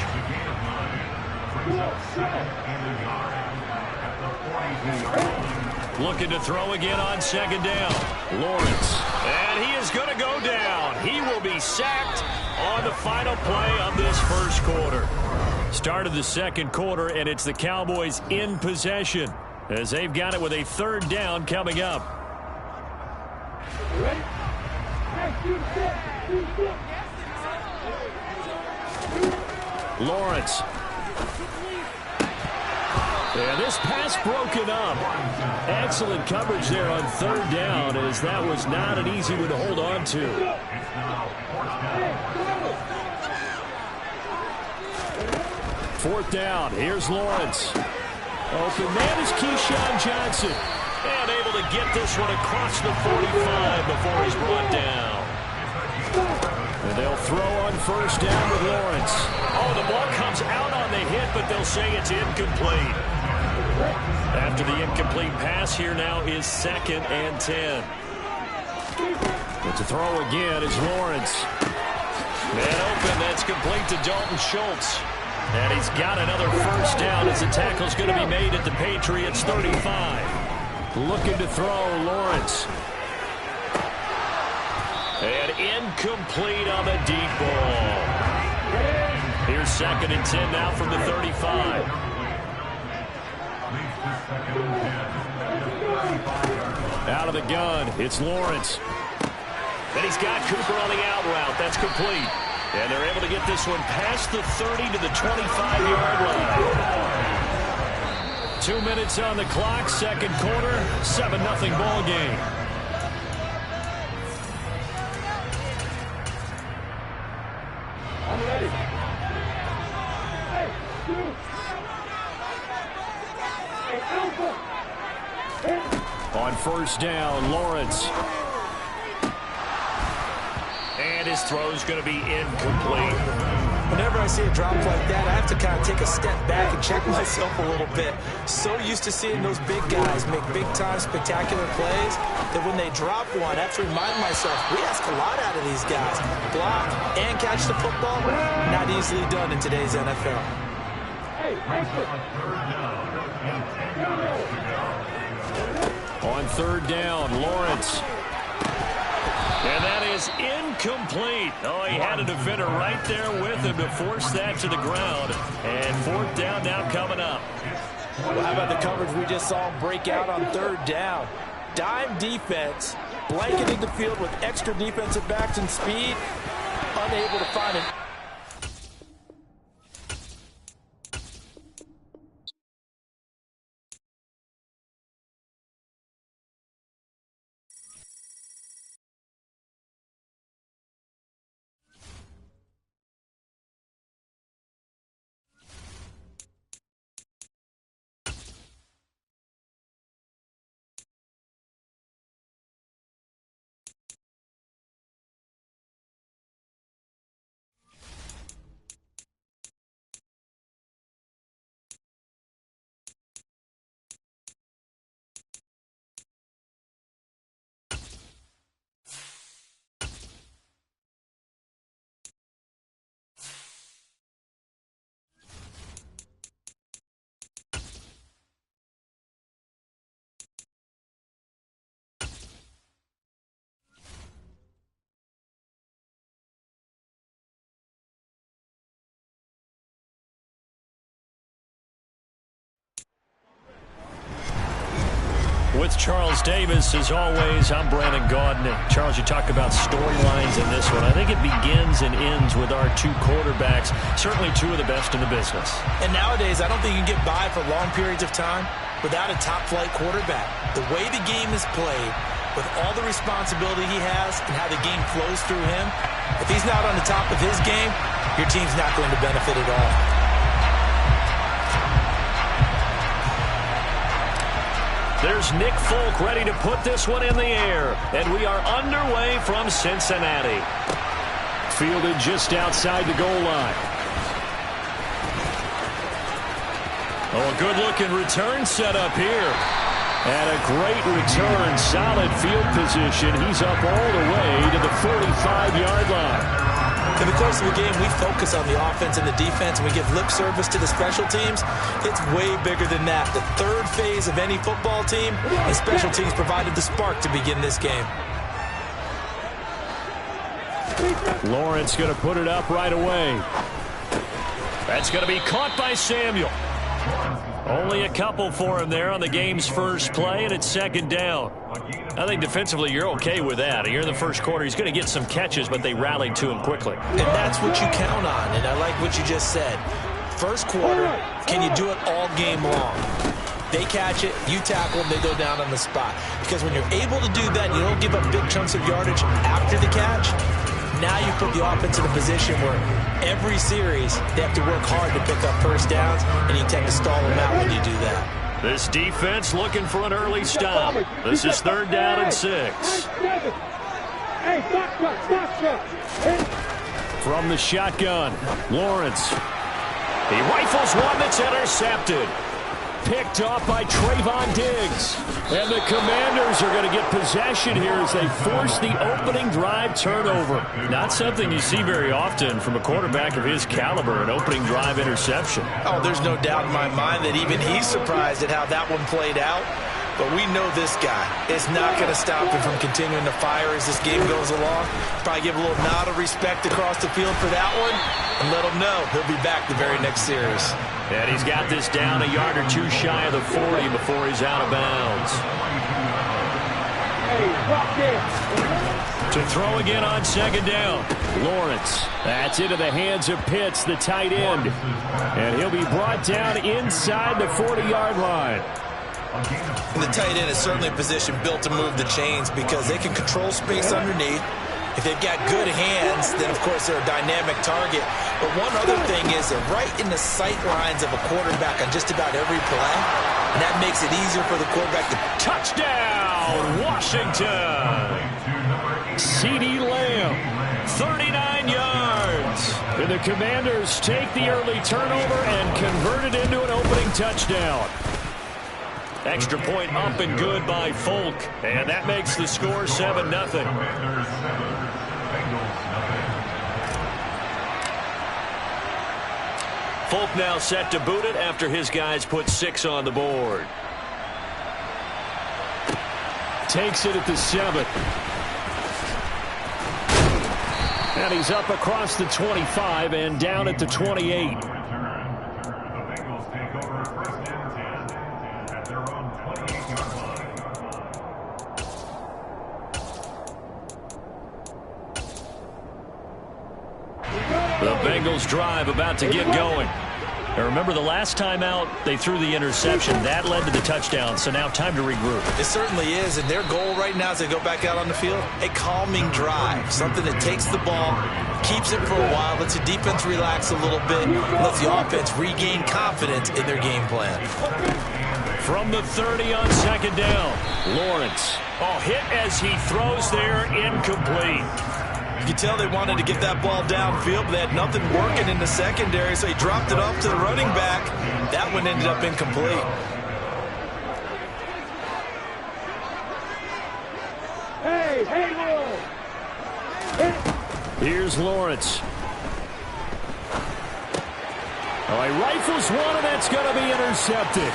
Looking to throw again on 2nd down. Lawrence. And he is going to go down. He will be sacked on the final play of this first quarter. Start of the 2nd quarter, and it's the Cowboys in possession as they've got it with a 3rd down coming up. Lawrence. Yeah, this pass broken up. Excellent coverage there on 3rd down, as that was not an easy one to hold on to. Fourth down. Here's Lawrence. Open man is Keyshawn Johnson. And able to get this one across the 45 before he's brought down. And they'll throw on 1st down with Lawrence. Oh, the ball comes out on the hit, but they'll say it's incomplete. After the incomplete pass, here now is 2nd and 10. But to throw again is Lawrence. Man open, that's complete to Dalton Schultz. And he's got another 1st down as the tackle's going to be made at the Patriots 35. Looking to throw, Lawrence. And incomplete on the deep ball. Here's 2nd and 10 now from the 35. Out of the gun, it's Lawrence. And he's got Cooper on the out route. That's complete. And they're able to get this one past the 30 to the 25-yard line. 2 minutes on the clock, 2nd quarter, 7-0 ball game. I'm ready. On 1st down, Lawrence. And his throw's going to be incomplete. Whenever I see a drop like that, I have to kind of take a step back and check myself a little bit. So used to seeing those big guys make big-time spectacular plays that when they drop one, I have to remind myself, we ask a lot out of these guys. Block and catch the football, not easily done in today's NFL. On 3rd down, Lawrence. And that is incomplete. Oh, he had a defender right there with him to force that to the ground. And 4th down now coming up. Well, how about the coverage we just saw break out on 3rd down? Dime defense, blanketing the field with extra defensive backs and speed, unable to find it. With Charles Davis, as always, I'm Brandon Gaudin. Charles, you talk about storylines in this one. I think it begins and ends with our 2 quarterbacks, certainly 2 of the best in the business. And nowadays, I don't think you can get by for long periods of time without a top-flight quarterback. The way the game is played, with all the responsibility he has and how the game flows through him, if he's not on the top of his game, your team's not going to benefit at all. There's Nick Folk ready to put this one in the air. And we are underway from Cincinnati. Fielded just outside the goal line. Oh, a good-looking return set up here. And a great return. Solid field position. He's up all the way to the 45-yard line. In the course of a game, we focus on the offense and the defense, and we give lip service to the special teams. It's way bigger than that. The 3rd phase of any football team, and special teams provided the spark to begin this game. Lawrence going to put it up right away. That's going to be caught by Samuel. Only a couple for him there on the game's first play, and it's 2nd down. I think defensively you're okay with that. Here in the first quarter, he's going to get some catches, but they rallied to him quickly. And that's what you count on, and I like what you just said. First quarter, can you do it all game long? They catch it, you tackle them, they go down on the spot. Because when you're able to do that, you don't give up big chunks of yardage after the catch. Now you put the offense in a position where every series they have to work hard to pick up first downs, and you tend to stall them out when you do that. This defense looking for an early stop. This is 3rd down and 6. From the shotgun, Lawrence. He rifles one that's intercepted. Picked off by Trayvon Diggs. And the Commanders are going to get possession here as they force the opening drive turnover. Not something you see very often from a quarterback of his caliber, an opening drive interception. Oh, there's no doubt in my mind that even he's surprised at how that one played out. But we know this guy is not going to stop him from continuing to fire as this game goes along. Probably give a little nod of respect across the field for that one and let him know he'll be back the very next series. And he's got this down a yard or two shy of the 40 before he's out of bounds. To throw again on second down. Lawrence. That's into the hands of Pitts, the tight end. And he'll be brought down inside the 40-yard line. And the tight end is certainly a position built to move the chains because they can control space underneath. If they've got good hands, then, of course, they're a dynamic target. But one other thing is they're right in the sight lines of a quarterback on just about every play. And that makes it easier for the quarterback to... Touchdown, Washington! CeeDee Lamb, 39 yards. And the Commanders take the early turnover and convert it into an opening touchdown. Extra point up and good by Folk. And that makes the score 7-0. Folk now set to boot it after his guys put 6 on the board. Takes it at the 7. And he's up across the 25 and down at the 28. The Bengals drive about to get going. Now remember, the last time out, they threw the interception. That led to the touchdown, so now time to regroup. It certainly is, and their goal right now as they go back out on the field, a calming drive, something that takes the ball, keeps it for a while, lets the defense relax a little bit, and lets the offense regain confidence in their game plan. From the 30 on second down, Lawrence. Oh, hit as he throws there, incomplete. You can tell they wanted to get that ball downfield, but they had nothing working in the secondary, so he dropped it off to the running back. That one ended up incomplete. Here's Lawrence. Oh, he rifles one, and that's going to be intercepted.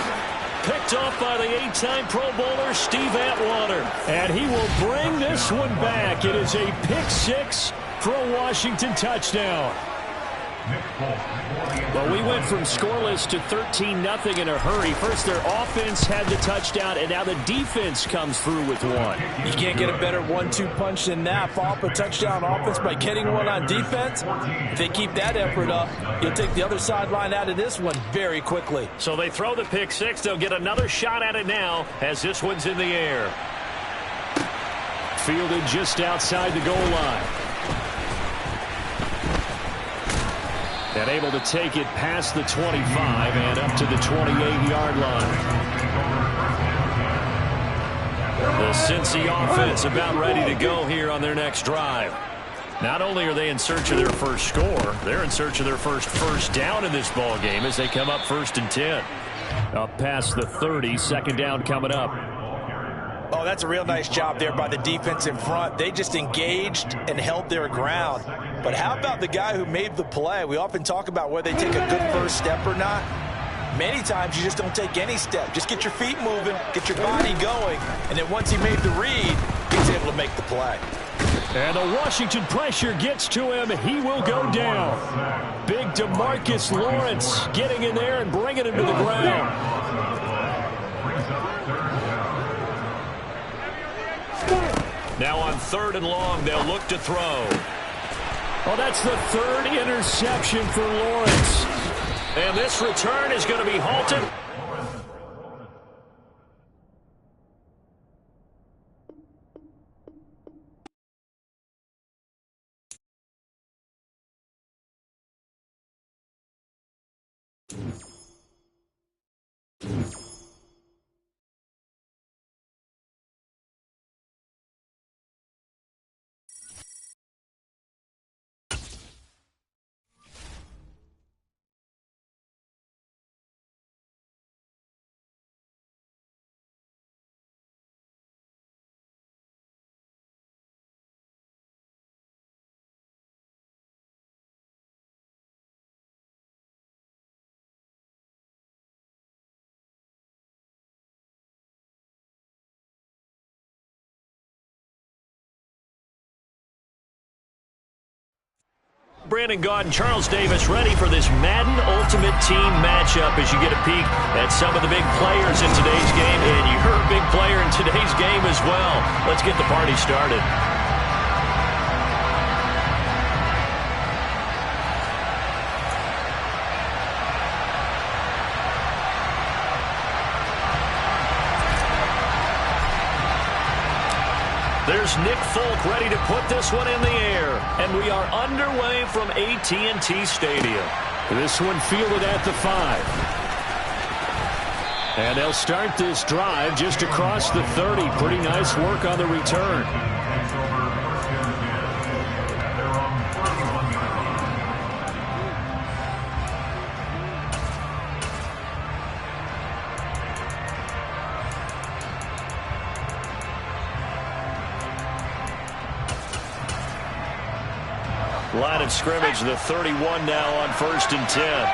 Picked off by the 8-time Pro Bowler, Steve Atwater. And he will bring this one back. It is a pick 6 for a Washington touchdown. Well, we went from scoreless to 13-0 in a hurry. First, their offense had the touchdown, and now the defense comes through with one. You can't get a better 1-2 punch than that. Follow up a touchdown offense by getting one on defense. If they keep that effort up, you'll take the other sideline out of this one very quickly. So they throw the pick 6. They'll get another shot at it now as this one's in the air. Fielded just outside the goal line. And able to take it past the 25 and up to the 28-yard line. The Cincy offense about ready to go here on their next drive. Not only are they in search of their first score, they're in search of their first down in this ball game as they come up 1st and 10. Up past the 30, second down coming up. Oh, that's a real nice job there by the defense in front. They just engaged and held their ground. But how about the guy who made the play? We often talk about whether they take a good first step or not. Many times you just don't take any step. Just get your feet moving, get your body going, and then once he made the read, he's able to make the play. And the Washington pressure gets to him. He will go down. Big DeMarcus Lawrence getting in there and bringing him to the ground. Now on 3rd and long, they'll look to throw. Oh, that's the 3rd interception for Lawrence. And this return is going to be halted. Brandon Gaud and Charles Davis ready for this Madden Ultimate Team matchup as you get a peek at some of the big players in today's game. And you're a big player in today's game as well. Let's get the party started. There's Nick Folk ready to put this one in the air. And we are underway from AT&T Stadium. This one fielded at the 5. And they'll start this drive just across the 30. Pretty nice work on the return. Line of scrimmage, the 31 now on 1st and 10.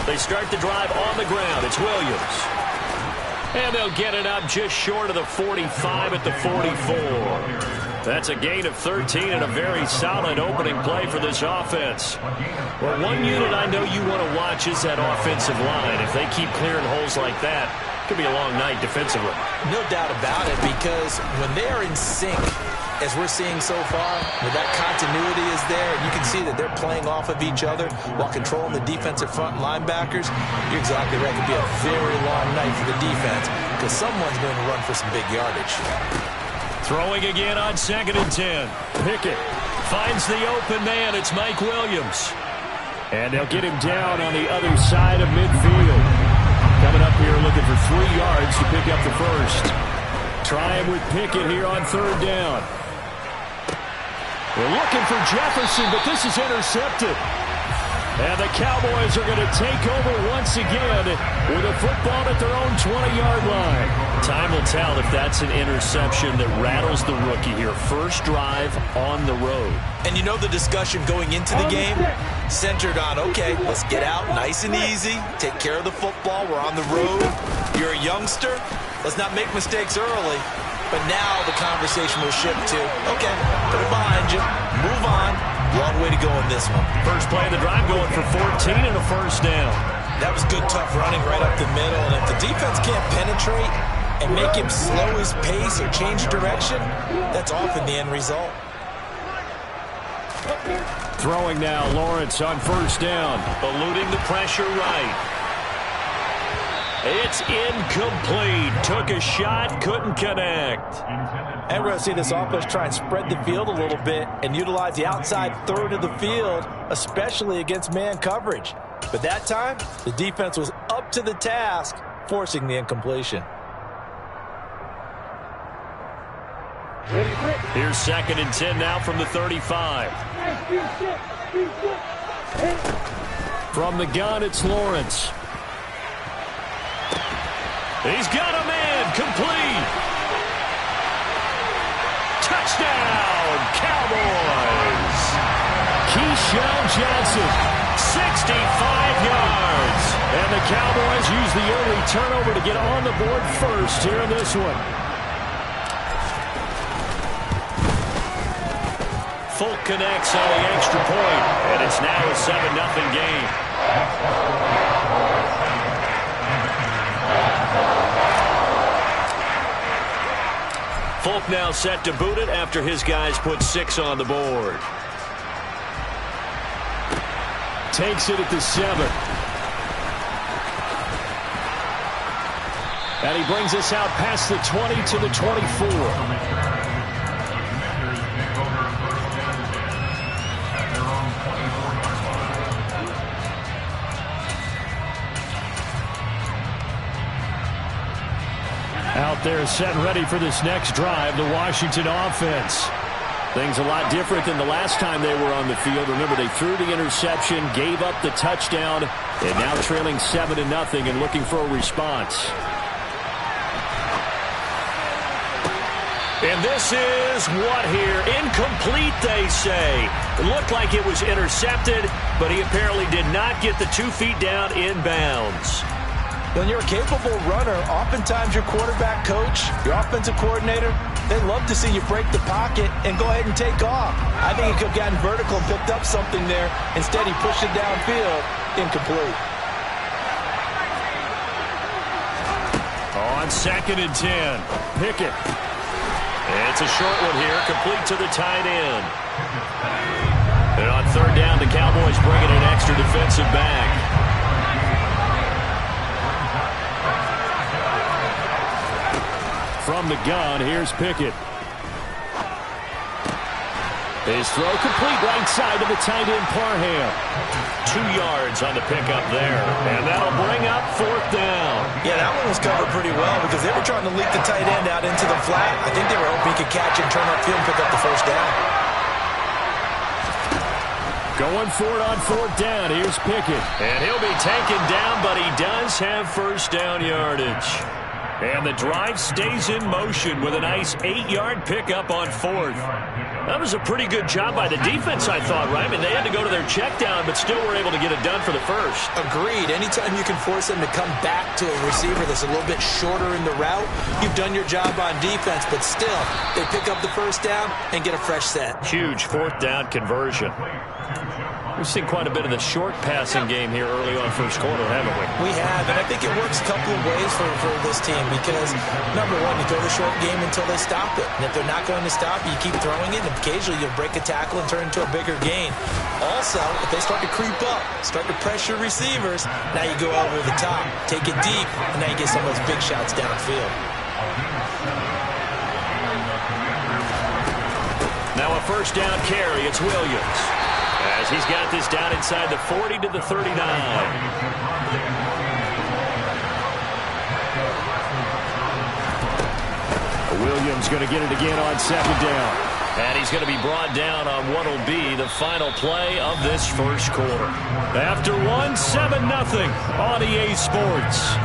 They start the drive on the ground. It's Williams. And they'll get it up just short of the 45 at the 44. That's a gain of 13 and a very solid opening play for this offense. Well, one unit I know you want to watch is that offensive line. If they keep clearing holes like that, it could be a long night defensively. No doubt about it, because when they're in sync, as we're seeing so far, where that continuity is there, and you can see that they're playing off of each other while controlling the defensive front linebackers, you're exactly right. It could be a very long night for the defense because someone's going to run for some big yardage. Throwing again on 2nd and 10. Pickett finds the open man. It's Mike Williams. And they'll get him down on the other side of midfield. Coming up here looking for 3 yards to pick up the first. Trying with Pickett here on 3rd down. We're looking for Jefferson, but this is intercepted. And the Cowboys are going to take over once again with a football at their own 20-yard line. Time will tell if that's an interception that rattles the rookie here. First drive on the road. And you know the discussion going into the game centered on, okay, let's get out nice and easy, take care of the football, we're on the road. You're a youngster, let's not make mistakes early. But now the conversation will shift to, okay, put it behind you, move on. Long way to go in this one. First play of the drive going for 14 and a first down. That was good, tough running right up the middle. And if the defense can't penetrate and make him slow his pace or change direction, that's often the end result. Throwing now, Lawrence on 1st down. Eluding the pressure right. It's incomplete. Took a shot, couldn't connect. And we're going to see this offense try and spread the field a little bit and utilize the outside third of the field, especially against man coverage. But that time, the defense was up to the task, forcing the incompletion. Here's 2nd and 10 now from the 35. From the gun, it's Lawrence. He's got a man, complete. Touchdown, Cowboys. Keyshawn Johnson, 65 yards. And the Cowboys use the early turnover to get on the board first here in this one. Folk connects on the extra point, and it's now a 7-0 game. Folk now set to boot it after his guys put 6 on the board. Takes it at the 7. And he brings us out past the 20 to the 24. Out there set and ready for this next drive, the Washington offense. Things a lot different than the last time they were on the field. Remember, they threw the interception, gave up the touchdown, and now trailing 7-0 and looking for a response. And this is what here? Incomplete, they say. It looked like it was intercepted, but he apparently did not get the 2 feet down in bounds. When you're a capable runner, oftentimes your quarterback coach, your offensive coordinator, they love to see you break the pocket and go ahead and take off. I think he could have gotten vertical and picked up something there. Instead, he pushed it downfield. Incomplete. On 2nd and 10, Pickett. It's a short one here, complete to the tight end. And on 3rd down, the Cowboys bringing an extra defensive back. From the gun, here's Pickett. His throw complete right side to the tight end, Parham. 2 yards on the pickup there. And that'll bring up 4th down. Yeah, that one was covered pretty well because they were trying to leak the tight end out into the flat. I think they were hoping he could catch it, turn upfield, and pick up the 1st down. Going for it on 4th down. Here's Pickett. And he'll be taken down, but he does have 1st down yardage. And the drive stays in motion with a nice 8-yard pickup on 4th. That was a pretty good job by the defense, I thought, right? I mean, they had to go to their check down, but still were able to get it done for the 1st. Agreed. Anytime you can force them to come back to a receiver that's a little bit shorter in the route, you've done your job on defense, but still, they pick up the 1st down and get a fresh set. Huge 4th down conversion. We've seen quite a bit of the short passing game here early on 1st quarter, haven't we? We have, and I think it works a couple of ways for this team because, number one, you throw the short game until they stop it. And if they're not going to stop, you keep throwing it, and occasionally you'll break a tackle and turn it into a bigger gain. Also, if they start to creep up, start to pressure receivers, now you go over the top, take it deep, and now you get some of those big shots downfield. Now a 1st down carry, it's Williams. As he's got this down inside the 40 to the 39. Williams going to get it again on 2nd down. And he's going to be brought down on what will be the final play of this 1st quarter. After 7-0 on EA Sports.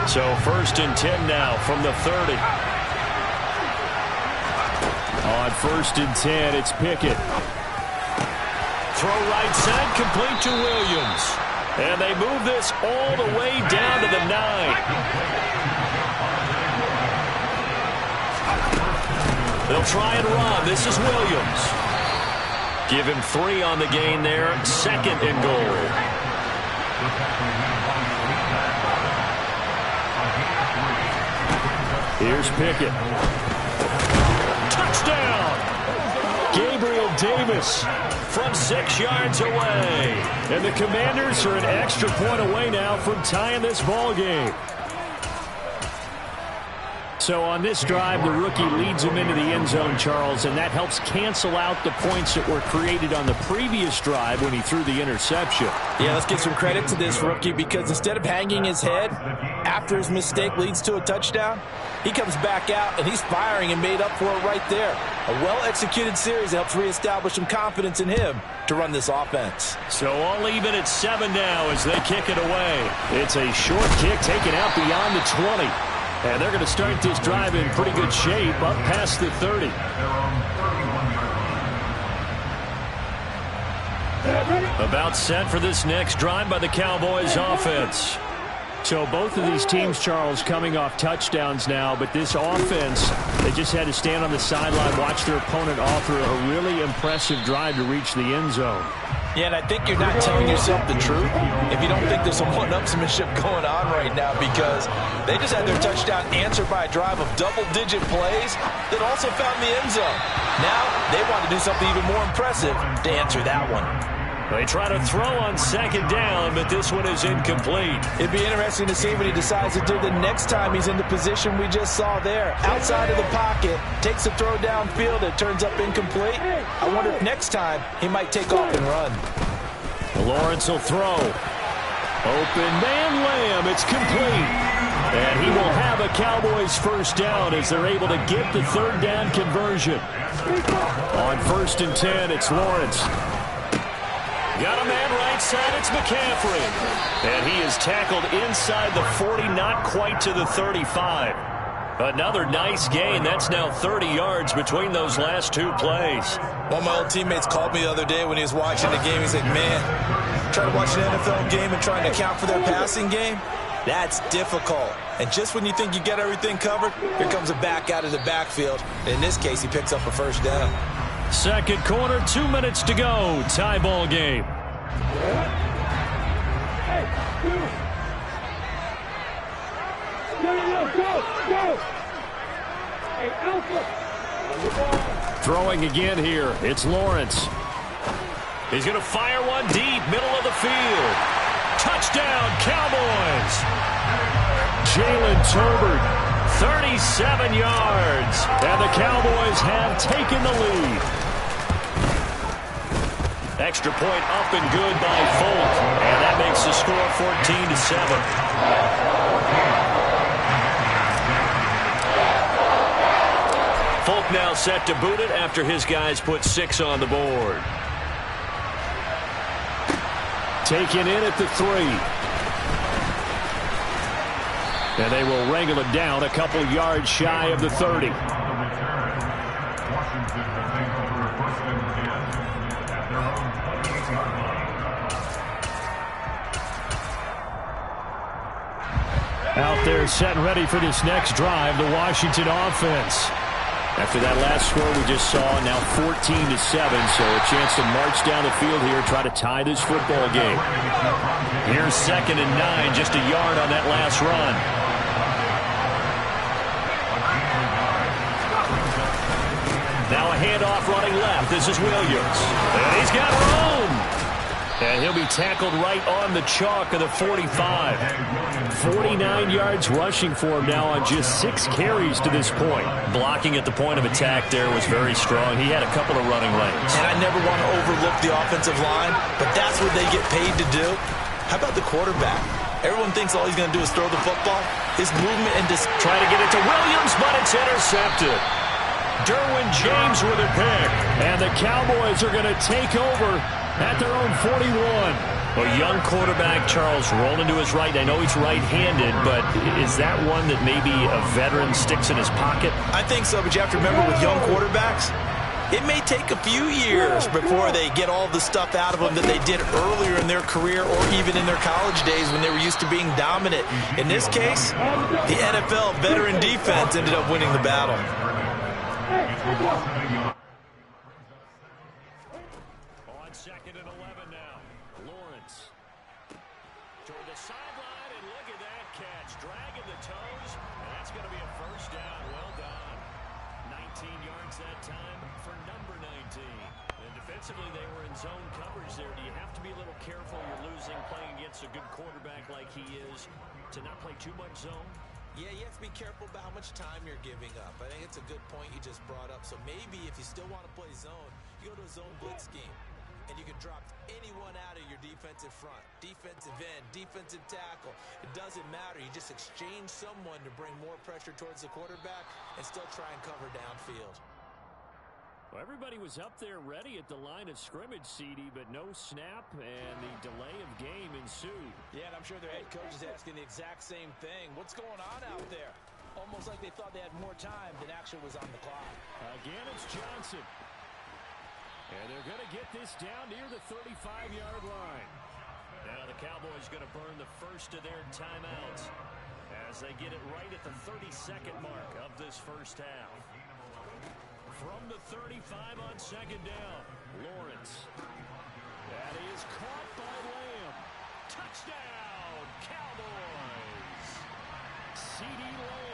So 1st and 10 now from the 30. On 1st and 10, it's Pickett. Throw right side, complete to Williams. And they move this all the way down to the 9. They'll try and run. This is Williams. Give him 3 on the gain there. 2nd and goal. Here's Pickett. Touchdown! Gabriel Davis from 6 yards away. And the Commanders are an extra point away now from tying this ball game. So on this drive, the rookie leads him into the end zone, Charles, and that helps cancel out the points that were created on the previous drive when he threw the interception. Yeah, let's give some credit to this rookie because instead of hanging his head after his mistake leads to a touchdown, he comes back out and he's firing and made up for it right there. A well-executed series helps reestablish some confidence in him to run this offense. So all even at 7 now as they kick it away. It's a short kick taken out beyond the 20. And they're going to start this drive in pretty good shape up past the 30. About set for this next drive by the Cowboys offense. So both of these teams, Charles, coming off touchdowns now, but this offense, they just had to stand on the sideline, watch their opponent offer a really impressive drive to reach the end zone. Yeah, and I think you're not telling yourself the truth if you don't think there's some one-upsmanship going on right now because they just had their touchdown answered by a drive of double-digit plays that also found the end zone. Now they want to do something even more impressive to answer that one. They try to throw on 2nd down, but this one is incomplete. It'd be interesting to see what he decides to do the next time he's in the position we just saw there. Outside of the pocket, takes a throw downfield, it turns up incomplete. I wonder if next time he might take off and run. Lawrence will throw. Open man Lamb. It's complete. And he will have a Cowboys first down as they're able to get the third down conversion. On 1st and 10, it's Lawrence. Got a man right side, it's McCaffrey. And he is tackled inside the 40, not quite to the 35. Another nice gain. That's now 30 yards between those last two plays. One of my old teammates called me the other day when he was watching the game. He's like, man, trying to watch an NFL game and trying to account for their passing game, that's difficult. And just when you think you get everything covered, here comes a back out of the backfield. In this case, he picks up a first down. Second quarter, 2 minutes to go. Tie ball game. Throwing again here. It's Lawrence. He's going to fire one deep, middle of the field. Touchdown, Cowboys. Jalen Turbert. 37 yards. And the Cowboys have taken the lead. Extra point up and good by Folk. And that makes the score 14-7. Folk now set to boot it after his guys put 6 on the board. Taken in at the 3. And they will wrangle it down a couple yards shy of the 30. Out there set and ready for this next drive, the Washington offense. After that last score we just saw, now 14-7, so a chance to march down the field here, try to tie this football game. Here's 2nd and 9, just a yard on that last run. Now a handoff running left. This is Williams. And he's got room. And he'll be tackled right on the chalk of the 45. 49 yards rushing for him now on just 6 carries to this point. Blocking at the point of attack there was very strong. He had a couple of running lanes. And I never want to overlook the offensive line, but that's what they get paid to do. How about the quarterback? Everyone thinks all he's going to do is throw the football. His movement and just try to get it to Williams, but it's intercepted. Derwin James with a pick. And the Cowboys are going to take over at their own 41. A young quarterback, Charles, rolling to his right. I know he's right-handed, but is that one that maybe a veteran sticks in his pocket? I think so, but you have to remember with young quarterbacks, it may take a few years before they get all the stuff out of them that they did earlier in their career or even in their college days when they were used to being dominant. In this case, the NFL veteran defense ended up winning the battle. On 2nd and 11 now, Lawrence toward the sideline, and look at that catch, dragging the toes, and that's going to be a first down. Well done. 19 yards that time for number 19. And defensively, they were in zone coverage there. Do you have to be a little careful? You're losing, playing against a good quarterback like he is, to not play too much zone? Yeah, you have to be careful about how much time you're giving up. I think it's a good point you just brought up. So maybe if you still want to play zone, you go to a zone blitz scheme. And you can drop anyone out of your defensive front. Defensive end, defensive tackle. It doesn't matter. You just exchange someone to bring more pressure towards the quarterback and still try and cover downfield. Well, everybody was up there ready at the line of scrimmage, CD, but no snap, and the delay of game ensued. Yeah, and I'm sure their head coach is asking the exact same thing. What's going on out there? Almost like they thought they had more time than actually was on the clock. Again, it's Johnson. And they're going to get this down near the 35-yard line. Now the Cowboys going to burn the first of their timeouts as they get it right at the 32nd mark of this first half. From the 35 on 2nd down, Lawrence. That is caught by Lamb. Touchdown, Cowboys! CD Lamb.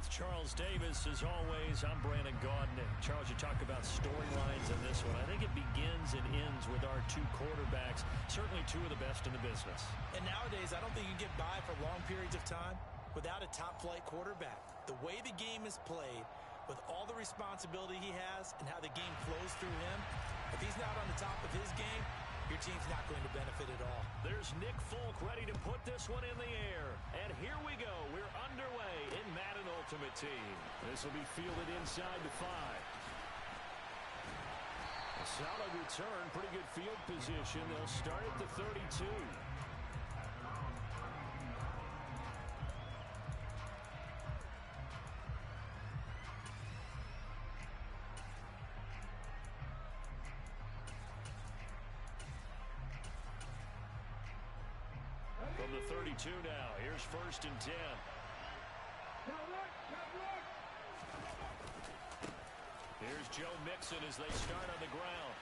with Charles Davis. As always, I'm Brandon Gaudin. Charles, you talk about storylines in this one. I think it begins and ends with our two quarterbacks, certainly two of the best in the business. And nowadays, I don't think you can get by for long periods of time without a top-flight quarterback. The way the game is played, with all the responsibility he has and how the game flows through him, if he's not on the top of his game, your team's not going to benefit at all. There's Nick Folk ready to put this one in the air. And here we go. We're underway in Madden Ultimate Team. This will be fielded inside the 5. A solid return, pretty good field position. They'll start at the 32. From the 32 now, here's 1st and 10. Here's Joe Mixon as they start on the ground.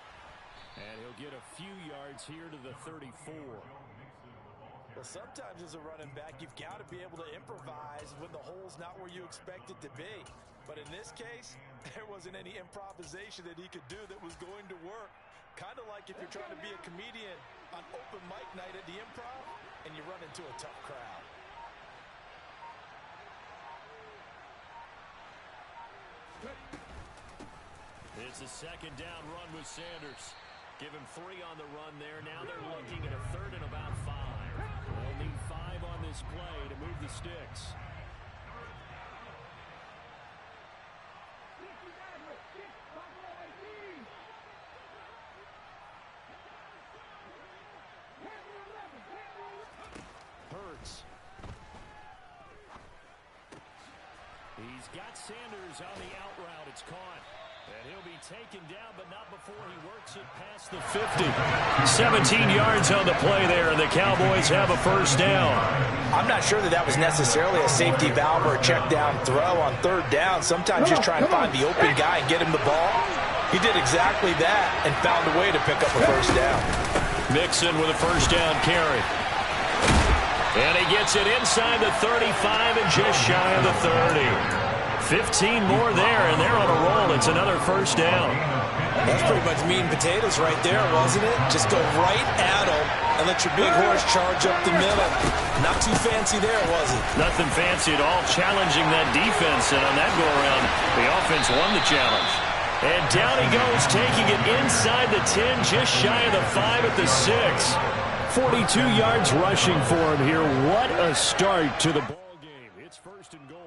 And he'll get a few yards here to the 34. Well, sometimes as a running back, you've got to be able to improvise when the hole's not where you expect it to be. But in this case, there wasn't any improvisation that he could do that was going to work. Kind of like if you're trying to be a comedian on open mic night at the Improv and you run into a tough crowd. It's a 2nd down run with Sanders. Give him 3 on the run there. Now they're looking at a 3rd and about 5. They'll need 5 on this play to move the sticks. Hurts. He's got Sanders on the out route. It's caught. And he'll be taken down, but not before he works it past the 50. 17 yards on the play there, and the Cowboys have a 1st down. I'm not sure that was necessarily a safety valve or a check down throw on 3rd down. Sometimes just try and find the open guy and get him the ball. He did exactly that and found a way to pick up a 1st down. Mixon with a 1st down carry. And he gets it inside the 35 and just shy of the 30. 15 more there, and they're on a roll. It's another 1st down. That's pretty much meat and potatoes right there, wasn't it? Just go right at them and let your big horse charge up the middle. Not too fancy there, was it? Nothing fancy at all, challenging that defense, and on that go-around, the offense won the challenge. And down he goes, taking it inside the 10, just shy of the 5 at the 6. 42 yards rushing for him here. What a start to the ball game. It's 1st and goal.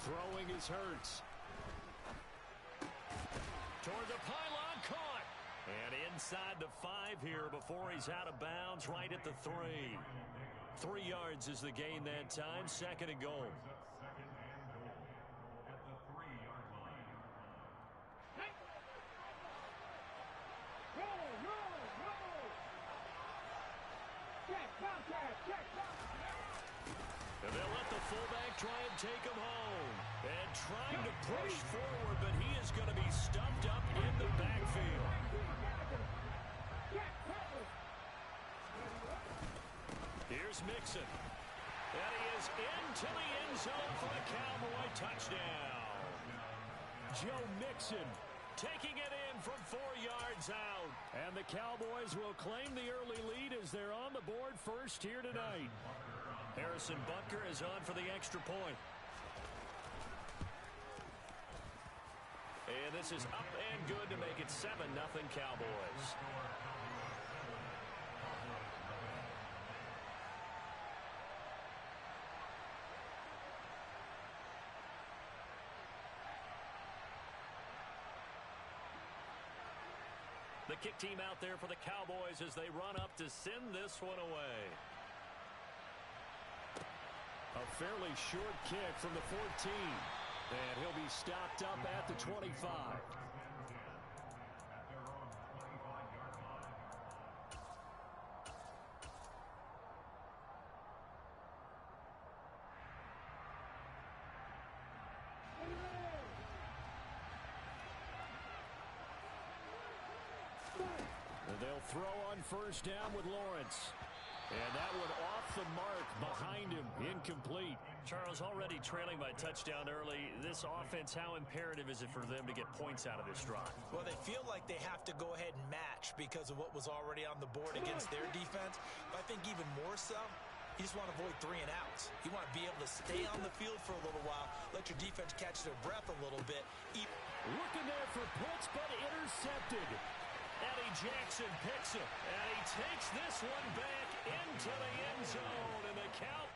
Throwing is Hurts. Toward the pylon, caught. And inside the 5 here before he's out of bounds, right at the 3. 3 yards is the gain that time. 2nd and goal. And they'll let the fullback try and take him home. And trying to push forward, but he is going to be stuffed up in the backfield. Here's Mixon. And he is into the end zone for the Cowboy touchdown. Joe Mixon taking it in from 4 yards out. And the Cowboys will claim the early lead as they're on the board first here tonight. Harrison Butker is on for the extra point. And this is up and good to make it 7-0 Cowboys. The kick team out there for the Cowboys as they run up to send this one away. A fairly short kick from the 14. And he'll be stopped up at the 25. They'll throw on first down with Lawrence. And that one off the mark behind him. Incomplete. Charles, already trailing by touchdown early. This offense, how imperative is it for them to get points out of this drive? Well, they feel like they have to go ahead and match because of what was already on the board against their defense. But I think even more so, you just want to avoid 3 and outs. You want to be able to stay on the field for a little while, let your defense catch their breath a little bit. Looking there for Pitts, but intercepted. Eddie Jackson picks him, and he takes this one back into the end zone, and the count.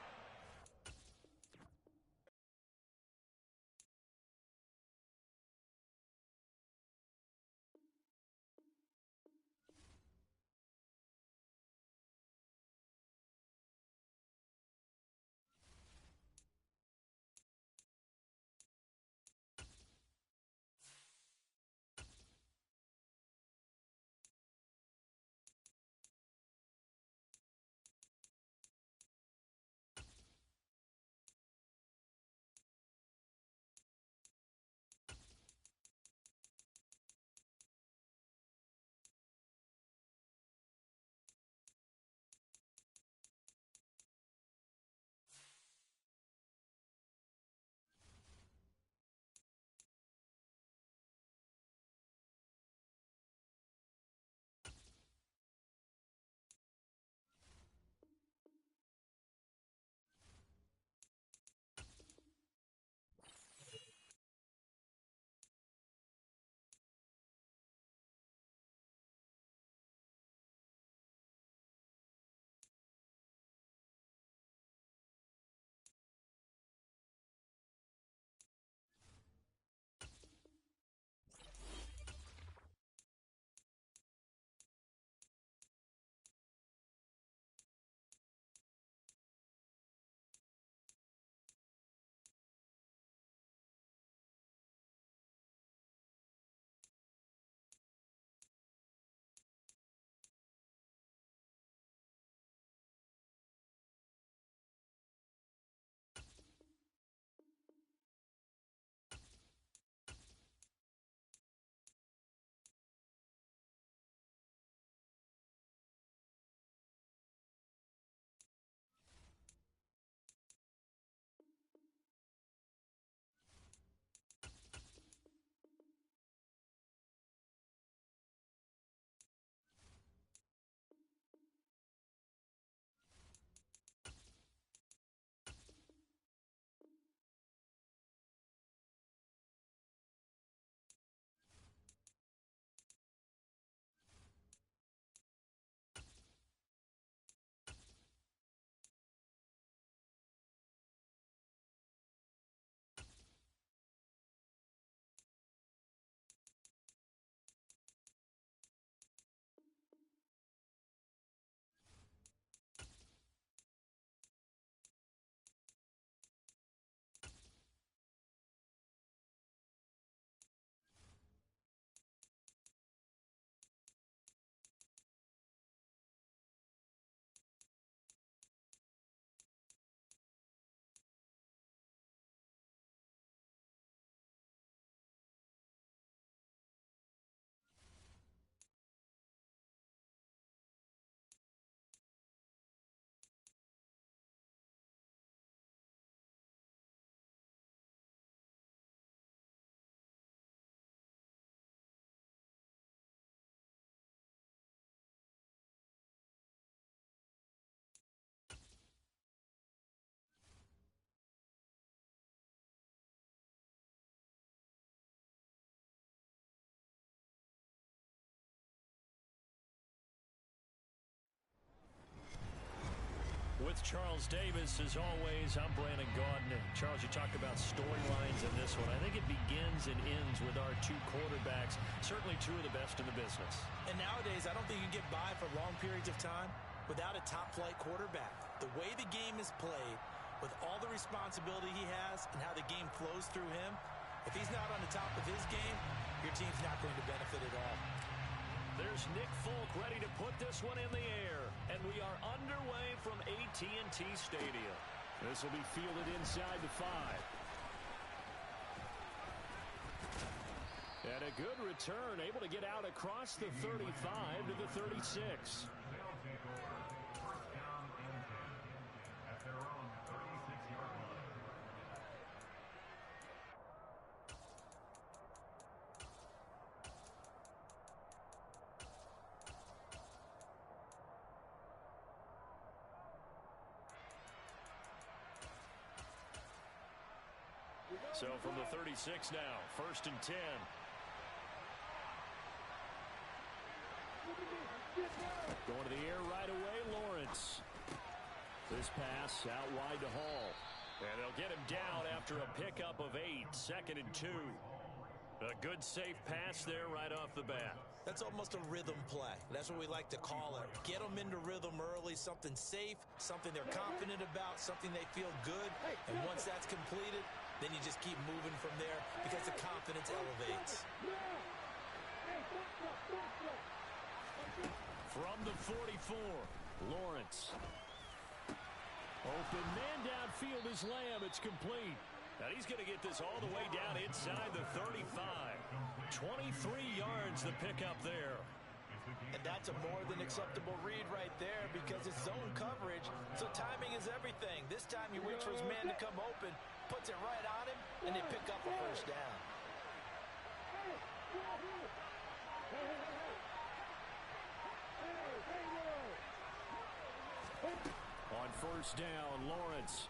With Charles Davis, as always, I'm Brandon Gaudin. And Charles, you talk about storylines in this one. I think it begins and ends with our 2 quarterbacks, certainly 2 of the best in the business. And nowadays, I don't think you get by for long periods of time without a top-flight quarterback. The way the game is played, with all the responsibility he has and how the game flows through him, if he's not on the top of his game, your team's not going to benefit at all. There's Nick Folk ready to put this one in the air. And we are underway from AT&T Stadium. This will be fielded inside the 5. And a good return, able to get out across the 35 to the 36. They'll take over first down and 10 at their own 36-yard line. So from the 36 now, 1st and 10. Going to the air right away, Lawrence. This pass out wide to Hall. And they'll get him down after a pickup of 8, 2nd and 2. A good safe pass there right off the bat. That's almost a rhythm play. That's what we like to call it. Get them into rhythm early, something safe, something they're confident about, something they feel good. And once that's completed, then you just keep moving from there because the confidence elevates. From the 44, Lawrence. Open man downfield is Lamb. It's complete. Now he's going to get this all the way down inside the 35. 23 yards the pickup there. And that's a more than acceptable read right there because it's zone coverage, so timing is everything. This time he waits for his man to come open, puts it right on him, and they pick up a first down. On first down, Lawrence.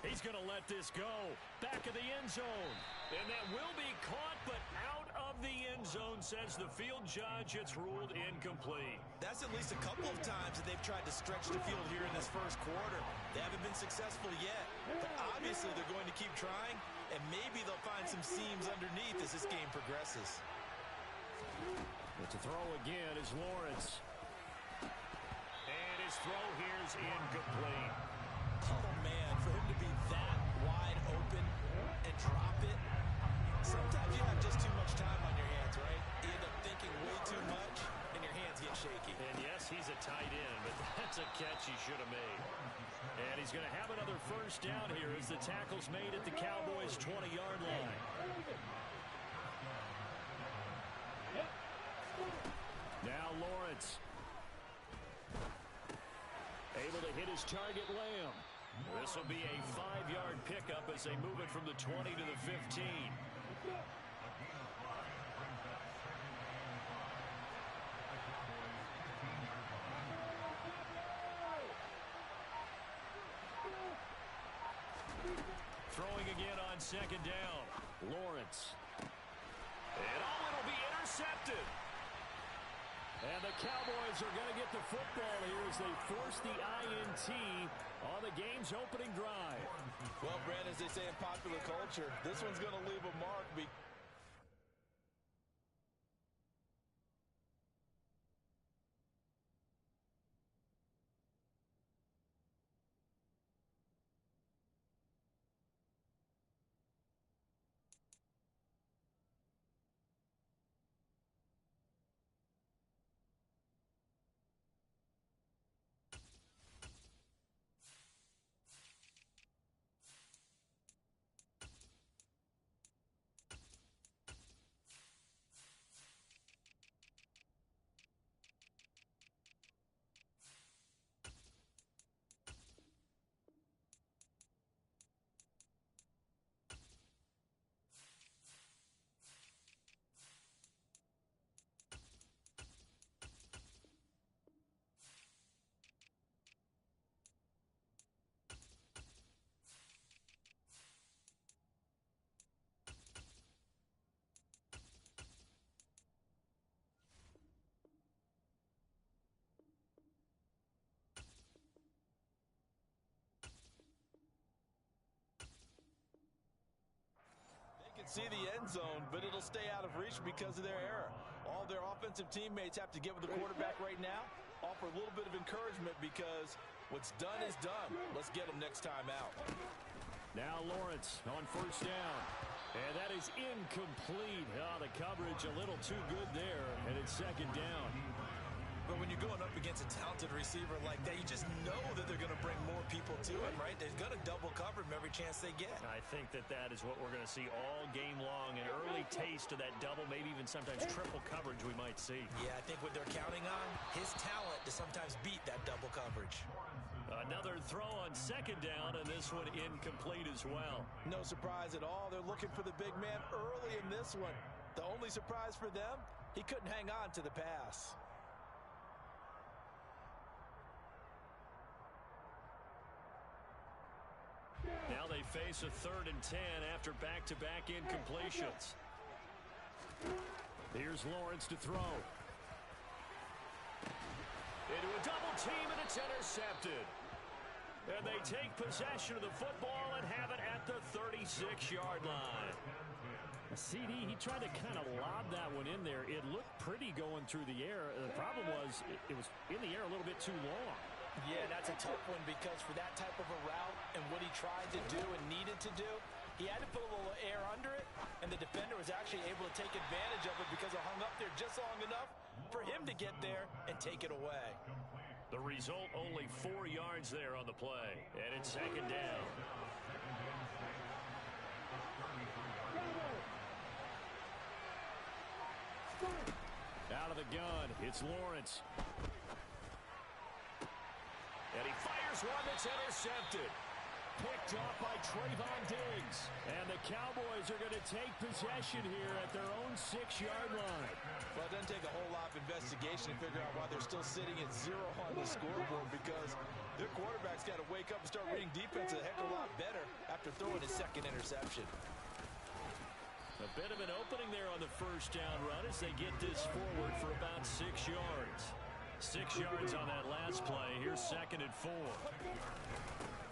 He's going to let this go. Back of the end zone. And that will be caught, but out of the end zone, says the field judge. It's ruled incomplete. That's at least a couple of times that they've tried to stretch the field here in this first quarter. They haven't been successful yet. But obviously they're going to keep trying, and maybe they'll find some seams underneath as this game progresses. But to throw again is Lawrence. And his throw here is incomplete. Oh, man, for him to be that wide open and drop it. Sometimes you have just too much time on your hands, right? You end up thinking way too much, and your hands get shaky. And yes, he's a tight end, but that's a catch he should have made. And he's going to have another first down here as the tackle's made at the Cowboys' 20-yard line. Now Lawrence. Able to hit his target, Lamb. This will be a 5-yard pickup as they move it from the 20 to the 15. Throwing again on 2nd down. Lawrence. And it'll be intercepted. And the Cowboys are going to get the football here as they force the INT on the game's opening drive. Well, Brent, as they say in popular culture, this one's going to leave a mark. Can see the end zone, but it'll stay out of reach because of their error. All their offensive teammates have to get with the quarterback right now, offer a little bit of encouragement because what's done is done. Let's get them next time out. Now Lawrence on first down. And that is incomplete. Oh, the coverage a little too good there, and it's 2nd down. But when you're going up against a talented receiver like that, you just know that they're going to bring more people to him, right? They're going to double cover him every chance they get. I think that is what we're going to see all game long. An early taste of that double, maybe even sometimes triple coverage we might see. Yeah, I think what they're counting on, his talent to sometimes beat that double coverage. Another throw on second down, and this one incomplete as well. No surprise at all. They're looking for the big man early in this one. The only surprise for them, he couldn't hang on to the pass. Now they face a 3rd and 10 after back-to-back incompletions. Here's Lawrence to throw. Into a double team, and it's intercepted. And they take possession of the football and have it at the 36-yard line. CD, he tried to kind of lob that one in there. It looked pretty going through the air. The problem was it was in the air a little bit too long. Yeah, that's a tough one because for that type of a route and what he tried to do and needed to do, he had to put a little air under it, and the defender was actually able to take advantage of it because it hung up there just long enough for him to get there and take it away. The result, only 4 yards there on the play, and it's second down. Out of the gun, it's Lawrence. And he fires one that's intercepted. Picked off by Trayvon Diggs. And the Cowboys are going to take possession here at their own 6-yard line. Well, it doesn't take a whole lot of investigation to figure out why they're still sitting at 0 on the scoreboard, because their quarterback's got to wake up and start reading defense a heck of a lot better after throwing his second interception. A bit of an opening there on the first down run as they get this forward for about 6 yards. 6 yards on that last play. Here's 2nd and 4.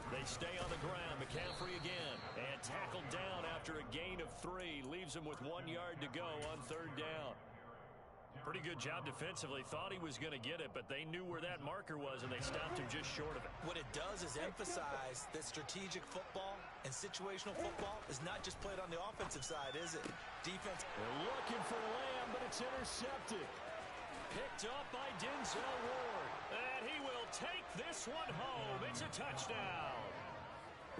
They stay on the ground. McCaffrey again. And tackled down after a gain of 3. Leaves him with 1 yard to go on 3rd down. Pretty good job defensively. Thought he was going to get it, but they knew where that marker was, and they stopped him just short of it. What it does is emphasize that strategic football and situational football is not just played on the offensive side, is it? Defense. They're looking for Lamb, but it's intercepted. Picked up by Denzel Ward. And he will take this one home. It's a touchdown.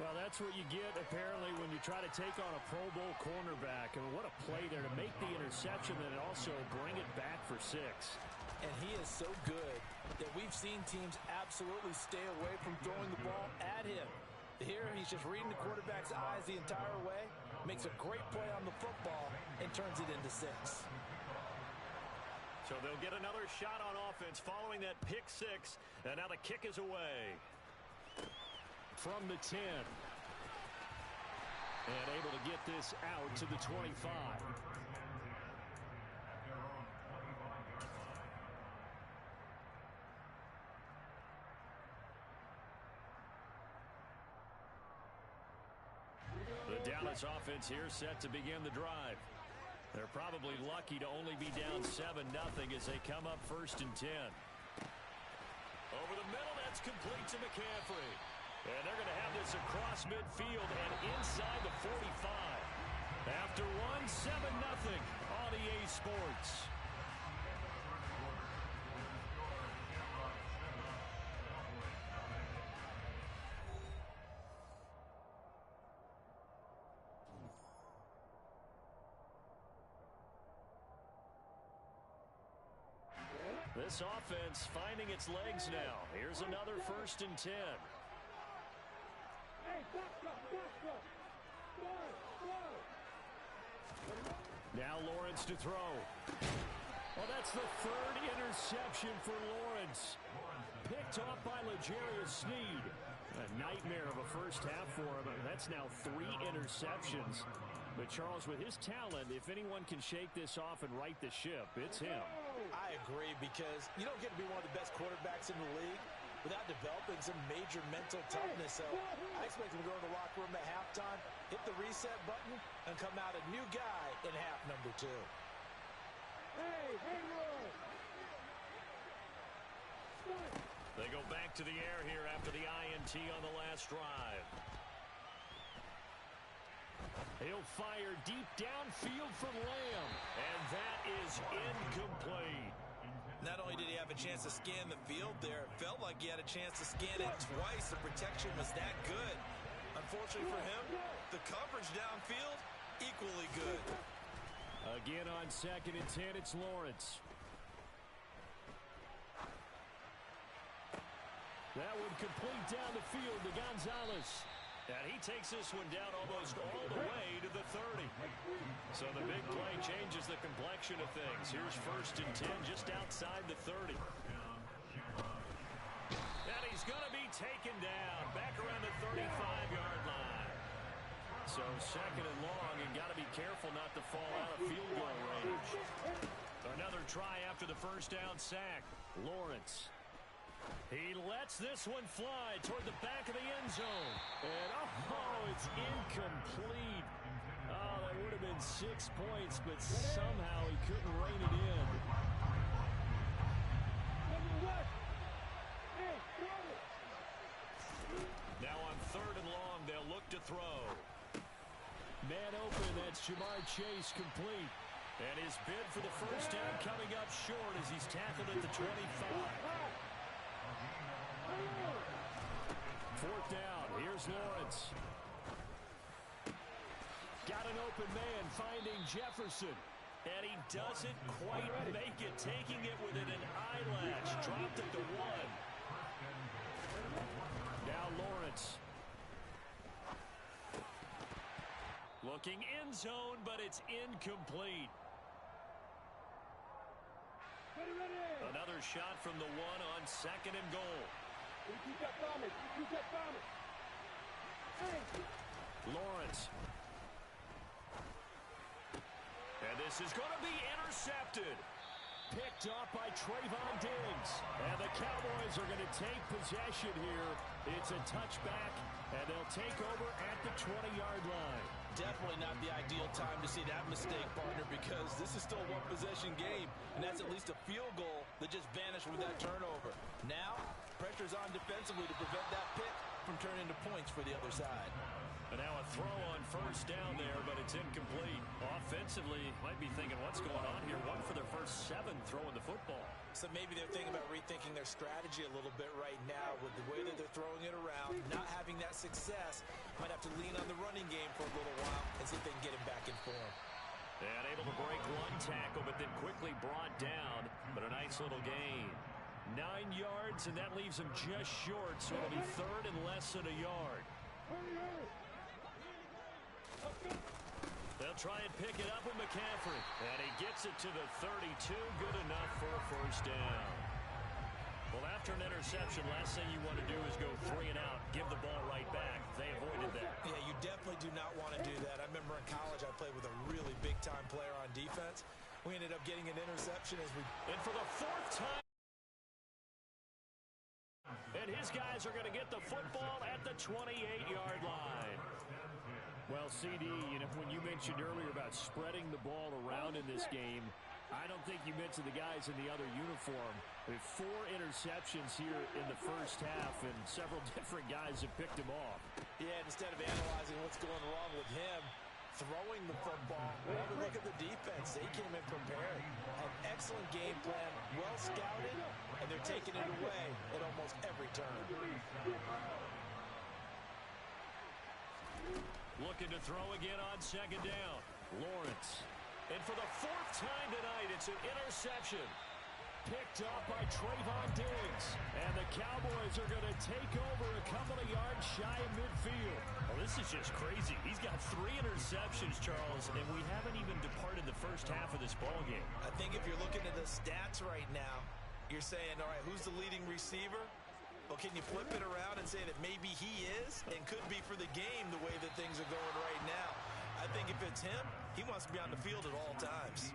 Well, that's what you get, apparently, when you try to take on a Pro Bowl cornerback. I mean, what a play there to make the interception and also bring it back for 6. And he is so good that we've seen teams absolutely stay away from throwing the ball at him. Here, he's just reading the quarterback's eyes the entire way, makes a great play on the football, and turns it into 6. So they'll get another shot on offense following that pick 6, and now the kick is away. From the 10. And able to get this out to the 25. The Dallas offense here set to begin the drive. They're probably lucky to only be down 7-0 as they come up 1st and 10. Over the middle, that's complete to McCaffrey. And they're going to have this across midfield and inside the 45. After one, 7-0 on EA Sports. This offense finding its legs now. Here's another 1st and 10. Now Lawrence to throw. Well, that's the 3rd interception for Lawrence. Picked off by L'Jarius Sneed. A nightmare of a first half for him. That's now 3 interceptions. But Charles, with his talent, if anyone can shake this off and right the ship, it's him. I agree, because you don't get to be one of the best quarterbacks in the league without developing some major mental toughness. So I expect him to go in the locker room at halftime, hit the reset button, and come out a new guy in half number 2. They go back to the air here after the INT on the last drive. He'll fire deep downfield for Lamb. And that is incomplete. Not only did he have a chance to scan the field there, it felt like he had a chance to scan it twice. The protection was that good. Unfortunately for him, the coverage downfield, equally good. Again on 2nd and 10, it's Lawrence. That would complete down the field to Gonzalez. And he takes this one down almost all the way to the 30. So the big play changes the complexion of things. Here's 1st and 10 just outside the 30. And he's going to be taken down back around the 35-yard line. So 2nd and long, and got to be careful not to fall out of field goal range. Another try after the 1st down sack. Lawrence. He lets this one fly toward the back of the end zone. And, oh, it's incomplete. Oh, that would have been 6 points, but somehow he couldn't rein it in. Now on 3rd and long, they'll look to throw. Man open, that's Jamar Chase complete. And his bid for the 1st down coming up short as he's tackled at the 25. 4th down, here's Lawrence. Got an open man finding Jefferson. And he doesn't quite make it, taking it within an eyelash. Dropped at the 1. Now Lawrence. Looking end zone, but it's incomplete. Another shot from the 1 on 2nd and goal. Lawrence. And this is going to be intercepted. Picked off by Trayvon Diggs. And the Cowboys are going to take possession here. It's a touchback, and they'll take over at the 20-yard line. Definitely not the ideal time to see that mistake, partner, because this is still a one-possession game, and that's at least a field goal that just vanished with that turnover. Now, pressure's on defensively to prevent that pick from turning into points for the other side. And now a throw on 1st down there, but it's incomplete. Offensively, might be thinking, what's going on here? 1 for their first 7 throwing the football. So maybe they're thinking about rethinking their strategy a little bit right now with the way that they're throwing it around, not having that success. Might have to lean on the running game for a little while and see if they can get him back in form. And able to break 1 tackle, but then quickly brought down. But a nice little gain. 9 yards, and that leaves him just short, so it'll be 3rd and less than a yard. They'll try and pick it up with McCaffrey. And he gets it to the 32. Good enough for a 1st down. Well, after an interception, last thing you want to do is go 3 and out, give the ball right back. They avoided that. Yeah, you definitely do not want to do that. I remember in college I played with a really big-time player on defense. We ended up getting an interception as we... And for the 4th time... And his guys are going to get the football at the 28-yard line. Well, CD, when you mentioned earlier about spreading the ball around in this game, I don't think you mentioned the guys in the other uniform. We have 4 interceptions here in the first half, and several different guys have picked him off. Yeah, instead of analyzing what's going wrong with him, throwing the football, well, look at the defense. They came in prepared. An excellent game plan, well scouted, and they're taking it away at almost every turn. Looking to throw again on 2nd down. Lawrence. And for the 4th time tonight, it's an interception. Picked up by Trayvon Diggs. And the Cowboys are going to take over a couple of yards shy of midfield. Well, this is just crazy. He's got 3 interceptions, Charles, and we haven't even departed the first half of this ballgame. I think if you're looking at the stats right now, you're saying, all right, who's the leading receiver? Well, can you flip it around and say that maybe he is and could be for the game the way that things are going right now? I think if it's him, he wants to be on the field at all times.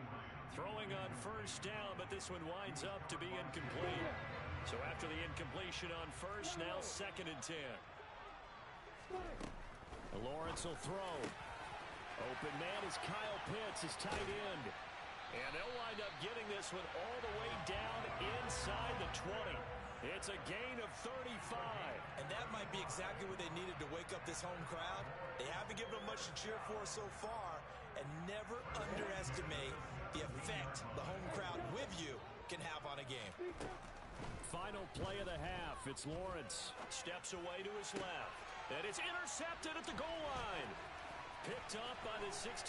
Throwing on 1st down, but this one winds up to be incomplete. So after the incompletion on 1st, now 2nd and 10. Lawrence will throw. Open man is Kyle Pitts, his tight end. And they'll wind up getting this one all the way down inside the 20. It's a gain of 35. And that might be exactly what they needed to wake up this home crowd. They haven't given them much to cheer for so far. And never underestimate the effect the home crowd with you can have on a game. Final play of the half. It's Lawrence. Steps away to his left. And it's intercepted at the goal line. Picked up by the 6-time